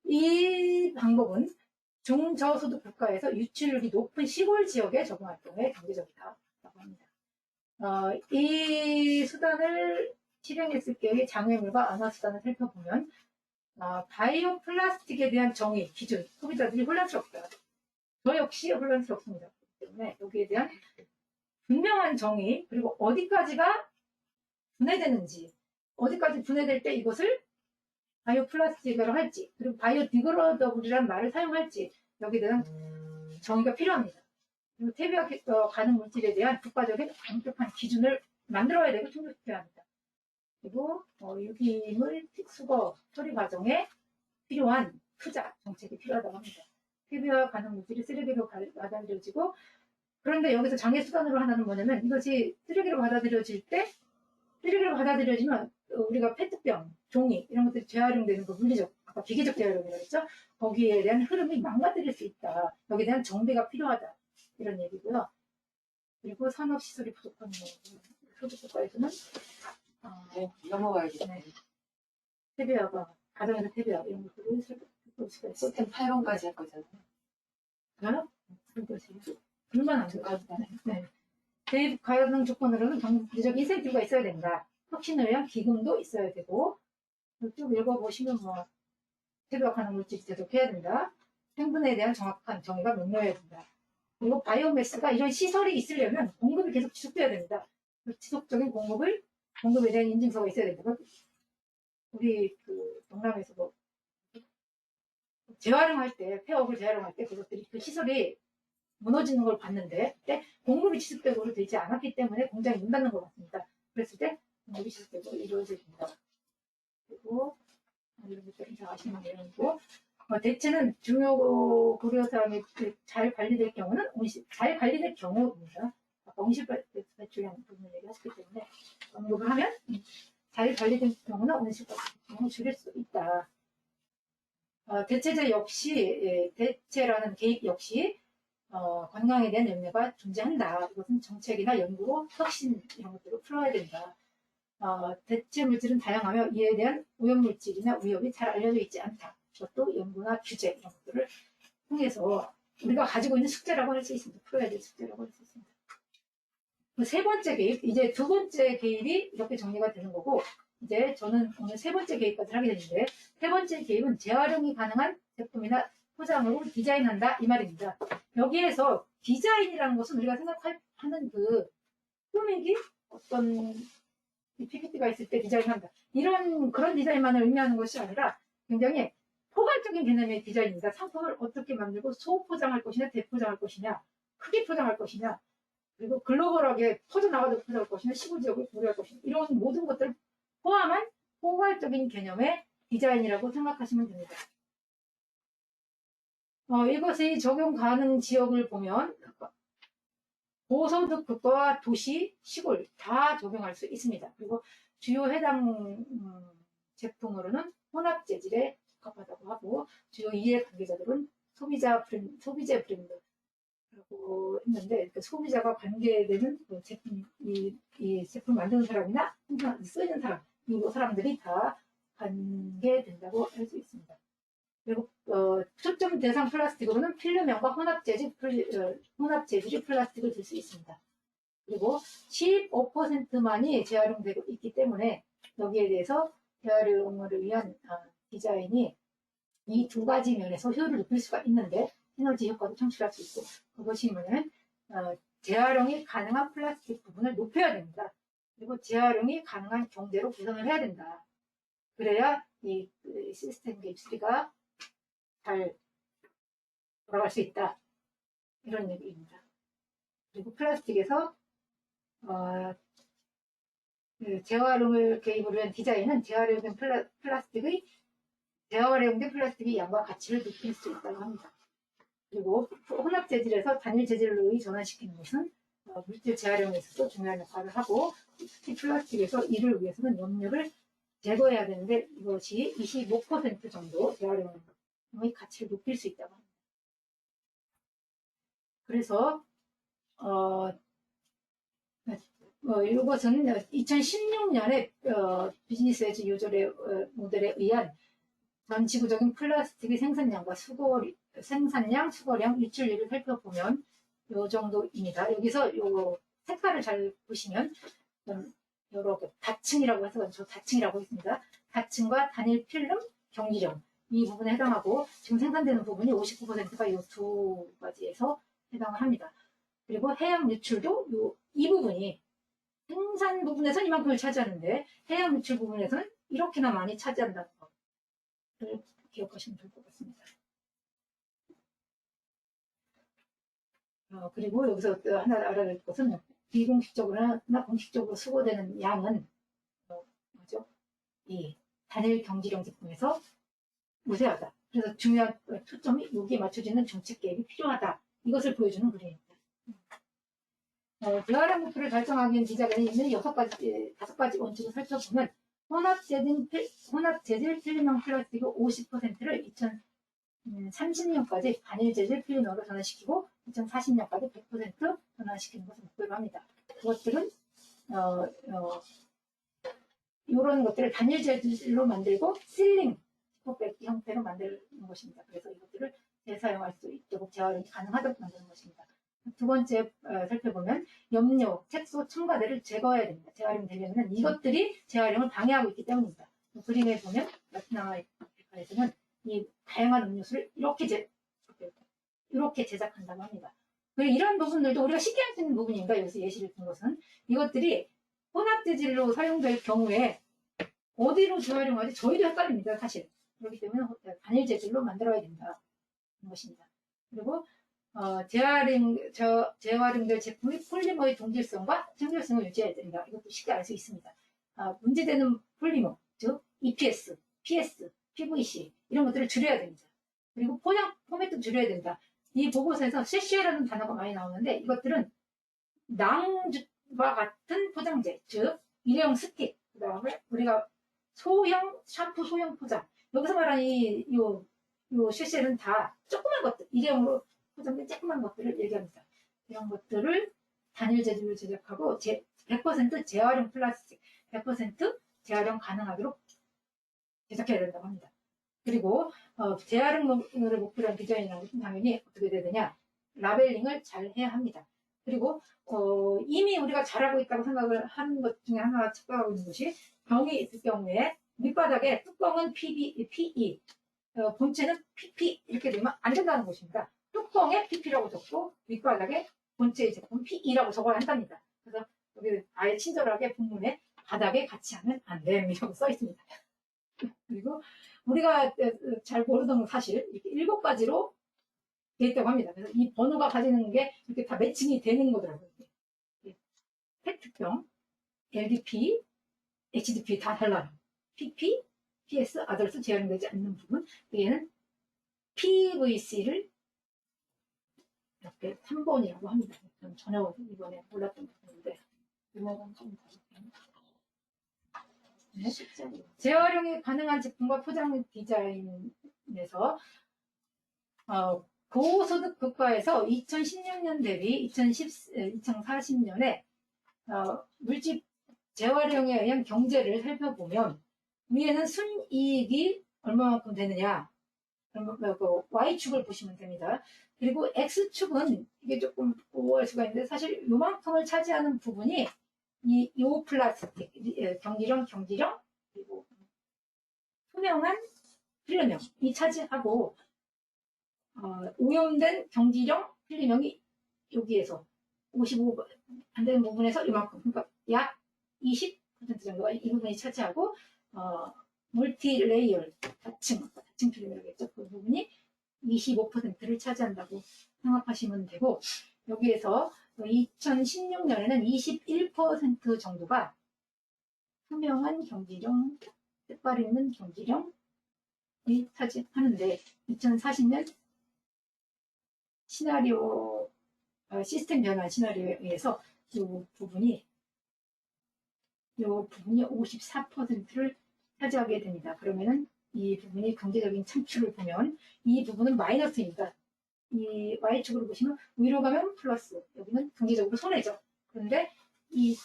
이 방법은 중저소득 국가에서 유출률이 높은 시골 지역에 적용할 경우에 경제적이다라고 합니다. 이 수단을 실행했을 때의 장애물과 안화 수단을 살펴보면 바이오 플라스틱에 대한 정의, 기준, 소비자들이 혼란스럽다. 저 역시 혼란스럽습니다. 그렇기 때문에 여기에 대한 분명한 정의, 그리고 어디까지가 분해되는지, 어디까지 분해될 때 이것을 바이오 플라스틱으로 할지, 그리고 바이오 디그레더블이라는 말을 사용할지, 여기에 대한 정의가 필요합니다. 그리고 탭웨어 가는 물질에 대한 국가적인 엄격한 기준을 만들어야 되고 충족시켜야 합니다. 그리고 유기물 수거 처리 과정에 필요한 투자 정책이 필요하다고 합니다. 탭웨어 가는 물질이 쓰레기로 받아들여지고, 그런데 여기서 장애 수단으로 하나는 뭐냐면 이것이 쓰레기로 받아들여지면 우리가 페트병, 종이 이런 것들이 재활용되는 거 물리적, 아까 기계적 재활용이라고 했죠. 거기에 대한 흐름이 망가뜨릴 수 있다. 여기에 대한 정비가 필요하다. 이런 얘기고요. 그리고 산업시설이 부족한 소득국가에서는 넘어가야겠네. 네. 탭웨어가 가정에서 탭웨어 이런 것들을 쓸 수가 있어요. 소템 8번까지 할 거잖아요. 불만 안 돼요. 네. 대입 가능 조건으로는 경제적 인센티브가 있어야 된다. 혁신을 위한 기금도 있어야 되고, 쭉 읽어보시면 탭웨어 가능 물질이 제속해야 된다. 생분해에 대한 정확한 정의가 명료해야 된다. 그리고 바이오매스가 이런 시설이 있으려면 공급이 계속 지속돼야 됩니다. 지속적인 공급에 대한 인증서가 있어야 됩니다. 우리 동남에서 재활용할 때, 폐업을 재활용할 때 그것들이 그 시설이 무너지는 걸 봤는데 그때 공급이 지속되고 되지 않았기 때문에 공장이 문 닫는 것 같습니다. 그랬을 때 공급이 지속되고 이루어져야 됩니다. 그리고 이런 것들은 다 아시는 내용이고, 대체는 중요 고려사항이 잘 관리될 경우는 잘 관리될 경우입니다. 아까 온실 배출량 부분을 얘기하셨기 때문에 언급을 하면 잘 관리된 경우는 온실 배출량을 줄일 수 있다. 대체제 역시 대체라는 개입 역시 건강에 대한 염려가 존재한다. 이것은 정책이나 연구로 혁신 이런 것들을 풀어야 된다. 대체 물질은 다양하며 이에 대한 오염물질이나 위협이 잘 알려져 있지 않다. 이것도 연구나 규제 이런 것들을 통해서 우리가 가지고 있는 숙제라고 할 수 있습니다. 풀어야 될 숙제라고 할 수 있습니다. 세 번째 개입, 이제 두 번째 개입이 이렇게 정리가 되는 거고, 이제 저는 오늘 세 번째 개입까지 하게 됐는데, 세 번째 개입은 재활용이 가능한 제품이나 포장으로 디자인한다 이 말입니다. 여기에서 디자인이라는 것은 우리가 생각하는 꾸미기, 어떤 PPT가 있을 때 디자인한다, 그런 디자인만을 의미하는 것이 아니라 굉장히 포괄적인 개념의 디자인입니다. 상품을 어떻게 만들고 소포장할 것이냐, 대포장할 것이냐, 크게 포장할 것이냐, 그리고 글로벌하게 퍼져나가도 포장할 것이냐, 시골 지역을 고려할 것이냐, 이런 모든 것들을 포함한 포괄적인 개념의 디자인이라고 생각하시면 됩니다. 이것이 적용 가능 지역을 보면 고소득 국가와 도시, 시골 다 적용할 수 있습니다. 그리고 주요 해당 제품으로는 혼합 재질에 적합하다고 하고, 주요 이해 관계자들은 소비재 브랜드라고 했는데, 소비자가 관계되는 이 제품 만드는 사람이나 쓰는 사람, 이 사람들이 다 관계된다고 할 수 있습니다. 그리고 초점 대상 플라스틱으로는 필름형과 혼합 재질이 플라스틱을 들 수 있습니다. 그리고 15%만이 재활용되고 있기 때문에 여기에 대해서 재활용을 위한 디자인이 이 두 가지 면에서 효율을 높일 수가 있는데 시너지 효과도 창출할 수 있고, 그것이 뭐냐면 재활용이 가능한 플라스틱 부분을 높여야 됩니다. 그리고 재활용이 가능한 경제로 구성을 해야 된다. 그래야 이 시스템 개입 3가 잘 돌아갈 수 있다. 이런 얘기입니다. 그리고 플라스틱에서 그 재활용을 개입을 위한 디자인은 재활용된 플라스틱이 양과 가치를 높일 수 있다고 합니다. 그리고 혼합 재질에서 단일 재질로 전환시키는 것은 물질 재활용에 있어서 중요한 역할을 하고, 특히 플라스틱에서 이를 위해서는 염료를 제거해야 되는데 이것이 25% 정도 재활용의 가치를 높일 수 있다고 합니다. 그래서 이것은 2016년에 비즈니스 에즈 유저의 모델에 의한 전 지구적인 플라스틱의 생산량, 수거량, 유출률을 살펴보면 이 정도입니다. 여기서 요 색깔을 잘 보시면 이렇게 다층이라고 해서 저 다층이라고 했습니다. 다층과 단일 필름, 경기령 이 부분에 해당하고 지금 생산되는 부분이 59%가 이 두 가지에서 해당을 합니다. 그리고 해양 유출도 이 부분이 생산 부분에서는 이만큼을 차지하는데 해양 유출 부분에서는 이렇게나 많이 차지한다는 것을 기억하시면 될 것 같습니다. 그리고 여기서 하나 알아야 될 것은 비공식적으로나 공식적으로 수거되는 양은 뭐죠? 이 단일 경지령 제품에서 우세하다. 그래서 중요한 초점이 여기에 맞춰지는 정책 계획이 필요하다. 이것을 보여주는 그림입니다. 재활용 목표를 달성하기 위한 디자인에 있는 5가지 원칙을 살펴보면 혼합 재질 필름형 플라스틱 50%를 2030년까지 단일 재질 필름형으로 전환시키고 2040년까지 100% 전환시키는 것을 목표로 합니다. 그것들은 이런 것들을 단일 재질로 만들고 실링 뺏기 형태로 만드는 것입니다. 그래서 이것들을 재사용할 수 있도록 재활용이 가능하도록 만드는 것입니다. 두 번째 살펴보면 염료, 색소, 첨가제를 제거해야 됩니다. 재활용 되려면 이것들이 재활용을 방해하고 있기 때문입니다. 그림에 보면 라틴 아메리카에서는 이 다양한 음료수를 이렇게 제작한다고 합니다. 그리고 이런 부분들도 우리가 쉽게 할 수 있는 부분인가 여기서 예시를 든 것은 이것들이 혼합 재질로 사용될 경우에 어디로 재활용하지 저희도 헷갈립니다. 사실. 그렇기 때문에 단일 재질로 만들어야 된다는 것입니다. 그리고 재활용될 제품의 폴리머의 동질성과 청결성을 유지해야 된다. 이것도 쉽게 알 수 있습니다. 문제되는 폴리머, 즉 EPS, PS, PVC 이런 것들을 줄여야 됩니다. 그리고 포맷도 줄여야 된다. 이 보고서에서 CC라는 단어가 많이 나오는데 이것들은 낭과 같은 포장재, 즉 일회용 스틱, 그 다음에 우리가 샴푸 소형 포장. 여기서 말하는 요 CC는 다 조그만 것들, 일회용으로 포장된 조그만 것들을 얘기합니다. 이런 것들을 단일 재질로 제작하고 100% 재활용 플라스틱, 100% 재활용 가능하도록 제작해야 된다고 합니다. 그리고 재활용을 목표로 한 디자인이라는 것은 당연히 어떻게 돼야 되냐? 라벨링을 잘 해야 합니다. 그리고 이미 우리가 잘하고 있다고 생각을 하는 것 중에 하나가 착각하고 있는 것이 병이 있을 경우에 밑바닥에 뚜껑은 PE, 본체는 PP 이렇게 되면 안 된다는 것입니다. 뚜껑에 PP라고 적고 밑바닥에 본체의 제품 PE라고 적어야 한답니다. 그래서 여기 아예 친절하게 본문에 바닥에 같이 하면 안 됩니다라고 써 있습니다. 그리고 우리가 잘 모르던 사실 이렇게 7가지로 되어 있다고 합니다. 그래서 이 번호가 가지는 게 이렇게 다 매칭이 되는 거더라고요. 페트병, LDP, HDP 다 달라요. PP, PS, 아더스 재활용되지 않는 부분. 얘는 PVC를 이렇게 3번이라고 합니다. 저는 전혀 이번에 몰랐던 부분인데 음악은 좀 다르네요. 네. 재활용이 가능한 제품과 포장 디자인에서 고소득 국가에서 2016년 대비 2040년에 물질 재활용에 의한 경제를 살펴보면 위에는 순이익이 얼마만큼 되느냐 Y축을 보시면 됩니다. 그리고 X축은 이게 조금 오할 수가 있는데 사실 요만큼을 차지하는 부분이 요 플라스틱 경지령 그리고 투명한 필름형이 차지하고 오염된 경지령 필름형이 여기에서 55 안 되는 부분에서 요만큼 그러니까 약 20% 정도가 이 부분이 차지하고 멀티 레이어 다층 필름이라고 했죠. 그 부분이 25%를 차지한다고 생각하시면 되고, 여기에서 2016년에는 21% 정도가 투명한 경지령, 색깔 있는 경지령이 차지하는데, 2040년 시나리오, 시스템 변화 시나리오에 의해서 이 부분이 54%를 차지하게 됩니다. 그러면은 이 부분이 경제적인 창출을 보면 이 부분은 마이너스입니다. 이 Y축으로 보시면 위로 가면 플러스, 여기는 경제적으로 손해죠. 그런데 이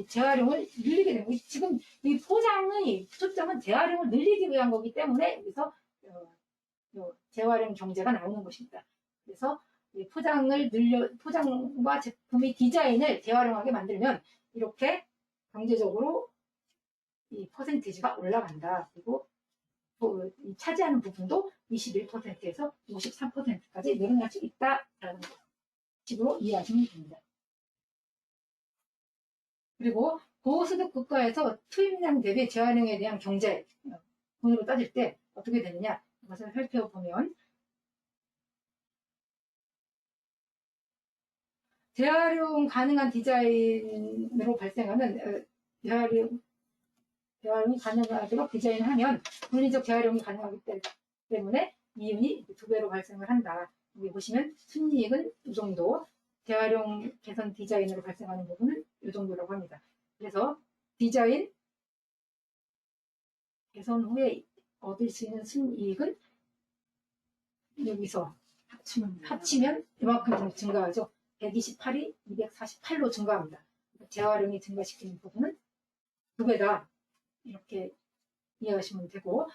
재활용을 늘리게 되는 거예요. 지금 이 포장의 초점은 재활용을 늘리기 위한 거기 때문에 여기서 재활용 경제가 나오는 것입니다. 그래서 이 포장과 제품의 디자인을 재활용하게 만들면 이렇게 경제적으로 이 퍼센티지가 올라간다. 그리고 이 차지하는 부분도 21%에서 53%까지 늘어날 수 있다라는 식으로 이해하시면 됩니다. 그리고 고소득 국가에서 투입량 대비 재활용에 대한 경제 돈으로 따질 때 어떻게 되느냐 이것을 살펴보면 재활용 가능한 디자인으로 발생하는 재활용이 가능하도록 디자인하면 물리적 재활용이 가능하기 때문에 이윤이 2배로 발생을 한다. 여기 보시면 순이익은 이 정도, 재활용 개선 디자인으로 발생하는 부분은 이 정도라고 합니다. 그래서 디자인 개선 후에 얻을 수 있는 순이익은 여기서 합치면 이만큼 증가하죠. 128이 248로 증가합니다. 재활용이 증가시키는 부분은 2배다. 이렇게 이해하시면 되고,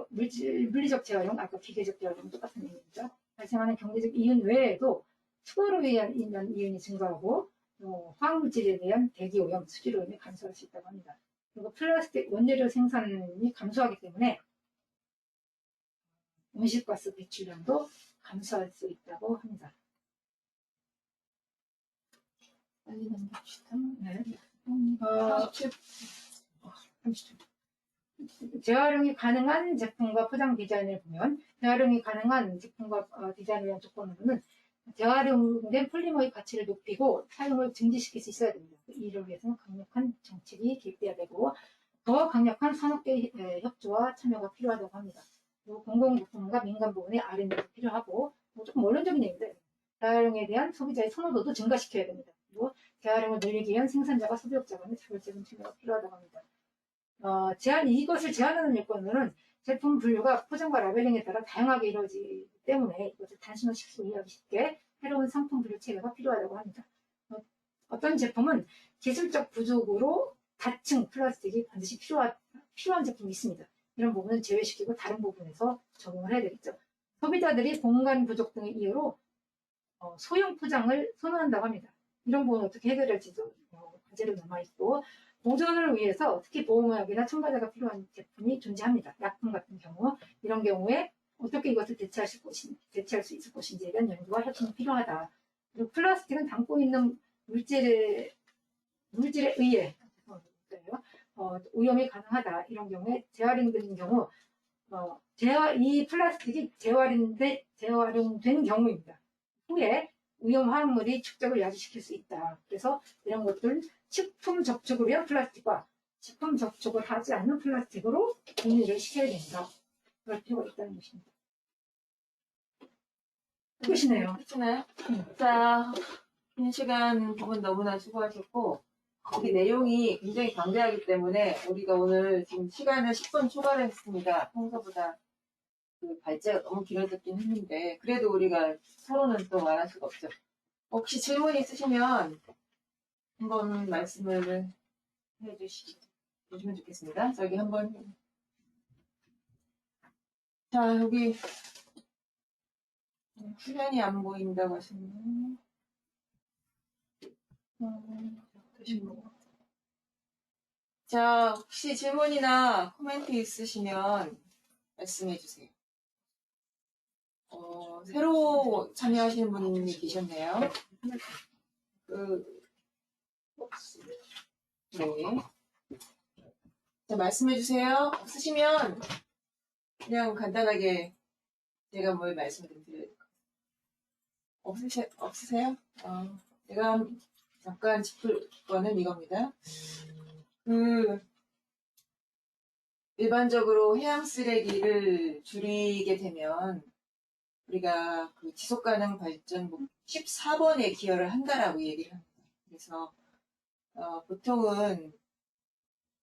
물리적 재활용, 아까 기계적 재활용 똑같은 의미죠. 발생하는 경제적 이윤 외에도 수거로 의한 이윤이 증가하고, 화학물질에 대한 대기오염, 수질오염이 감소할 수 있다고 합니다. 그리고 플라스틱 원재료 생산이 감소하기 때문에 온실가스 배출량도 감소할 수 있다고 합니다. 빨리 넘깁시다. 네. 30초. 재활용이 가능한 제품과 포장 디자인을 보면 재활용이 가능한 제품과 디자인을 위한 조건으로는 재활용된 폴리머의 가치를 높이고 사용을 증지시킬 수 있어야 됩니다. 이를 위해서는 강력한 정책이 개입돼야 되고 더 강력한 산업계 협조와 참여가 필요하다고 합니다. 그리고 공공부문과 민간 부문의 R&D가 필요하고 조금 원론적인 얘기인데 재활용에 대한 소비자의 선호도도 증가시켜야 됩니다. 그리고 재활용을 늘리기 위한 생산자와 소비업자 간의 자율적인 참여가 필요하다고 합니다. 이것을 제한하는 요건으로는 제품 분류가 포장과 라벨링에 따라 다양하게 이루어지기 때문에 이것을 단순화시키고 이해하기 쉽게 새로운 상품 분류 체계가 필요하다고 합니다. 어떤 제품은 기술적 부족으로 다층 플라스틱이 반드시 필요한 제품이 있습니다. 이런 부분은 제외시키고 다른 부분에서 적용을 해야 되겠죠. 소비자들이 공간 부족 등의 이유로 소형 포장을 선호한다고 합니다. 이런 부분은 어떻게 해결할지도 과제로 남아있고 보존을 위해서 특히 보호막이나 첨가제가 필요한 제품이 존재합니다. 약품 같은 경우 이런 경우에 어떻게 이것을 대체할 수 있을 것인지에 대한 연구와 협력이 필요하다. 그리고 플라스틱은 담고 있는 물질에 의해 오염이 가능하다. 이런 경우에 재활용된 경우 이 플라스틱이 재활용된 경우입니다. 후에 오염 화학물이 축적을 야기시킬 수 있다. 그래서 이런 것들 식품 접촉을 위한 플라스틱과 식품 접촉을 하지 않는 플라스틱으로 분리를 시켜야 된다. 그럴 필요가 있다는 것입니다. 끝이네요. 끝이나요? 자, 긴 시간 부분 너무나 수고하셨고 여기 내용이 굉장히 방대하기 때문에 우리가 오늘 지금 시간을 10분 초과를 했습니다. 평소보다 그 발제가 너무 길어졌긴 했는데 그래도 우리가 토론은 또 말할 수가 없죠. 혹시 질문 있으시면 한번 말씀을 해주시면 좋겠습니다. 저기 한번 자 여기 화면이 안 보인다고 하시네요. 자 혹시 질문이나 코멘트 있으시면 말씀해 주세요. 새로 참여하시는 분이 계셨네요. 네. 자, 말씀해 주세요. 없으시면 그냥 간단하게 제가 뭘 말씀을 좀 드려야 될까요? 없으세요? 제가 잠깐 짚을 거는 이겁니다. 일반적으로 해양 쓰레기를 줄이게 되면 우리가 그 지속가능 발전 목 14번에 기여를 한다라고 얘기를 합니다. 그래서 보통은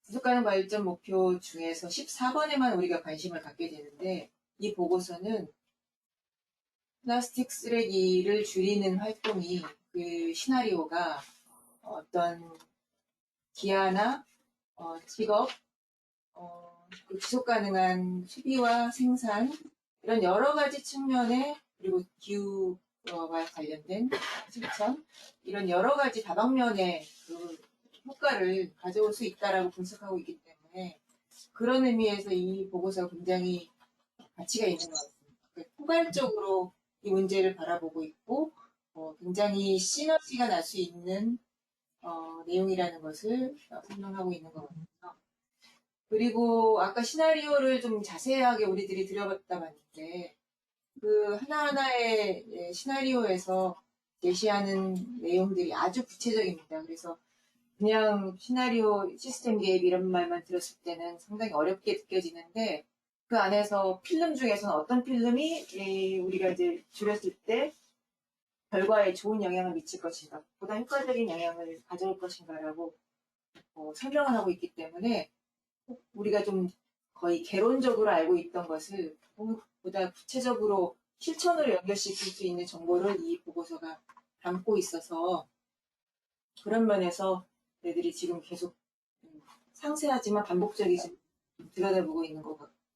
지속가능 발전 목표 중에서 14번에만 우리가 관심을 갖게 되는데 이 보고서는 플라스틱 쓰레기를 줄이는 활동이 그 시나리오가 어떤 기아나 직업, 그 지속가능한 소비와 생산 이런 여러 가지 측면에 그리고 기후와 관련된 실천 이런 여러 가지 다방면의 그 효과를 가져올 수 있다라고 분석하고 있기 때문에 그런 의미에서 이 보고서가 굉장히 가치가 있는 것 같습니다. 포괄적으로 이 문제를 바라보고 있고 굉장히 시너지가 날 수 있는 내용이라는 것을 설명하고 있는 것 같아요. 그리고 아까 시나리오를 좀 자세하게 우리들이 들여봤다 봤는데 그 하나하나의 시나리오에서 제시하는 내용들이 아주 구체적입니다. 그래서 그냥 시나리오 시스템 계획 이런 말만 들었을 때는 상당히 어렵게 느껴지는데 그 안에서 필름 중에서는 어떤 필름이 우리가 이제 줄였을 때 결과에 좋은 영향을 미칠 것인가, 보다 효과적인 영향을 가져올 것인가라고 설명을 하고 있기 때문에 우리가 좀 거의 개론적으로 알고 있던 것을 보다 구체적으로 실천으로 연결시킬 수 있는 정보를 이 보고서가 담고 있어서 그런 면에서 애들이 지금 계속 상세하지만 반복적이지 들여다보고 있는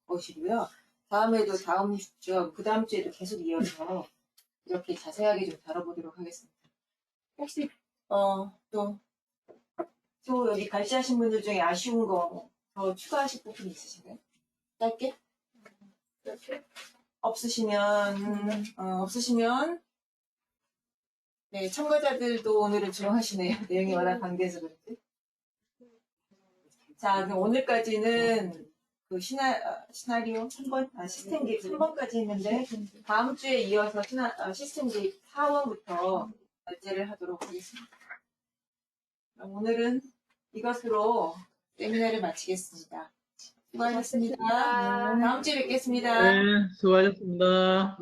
것이고요. 다음에도 다음 주, 그 다음 주에도 계속 이어서 이렇게 자세하게 좀 다뤄보도록 하겠습니다. 혹시 또 여기 발제하신 분들 중에 아쉬운 거 더 추가하실 부분 있으신가요? 짧게? 없으시면 네, 참가자들도 오늘은 조용하시네요. 내용이 워낙 방대해서 그런지. 자, 그럼 오늘까지는 그 시나리오 3번, 시스템 계획 3번까지 했는데 다음 주에 이어서 시스템 계획 4번부터 발제를 하도록 하겠습니다. 그럼 오늘은 이것으로 세미나를 마치겠습니다. 수고하셨습니다. 다음 주에 뵙겠습니다. 네, 수고하셨습니다.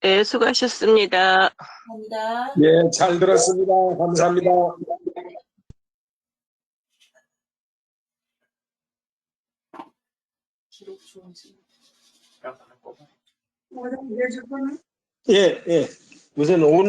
네, 수고하셨습니다. 감사합니다. 예, 잘 들었습니다. 감사합니다. 기록 좋은지. 예, 예. 우선 온라인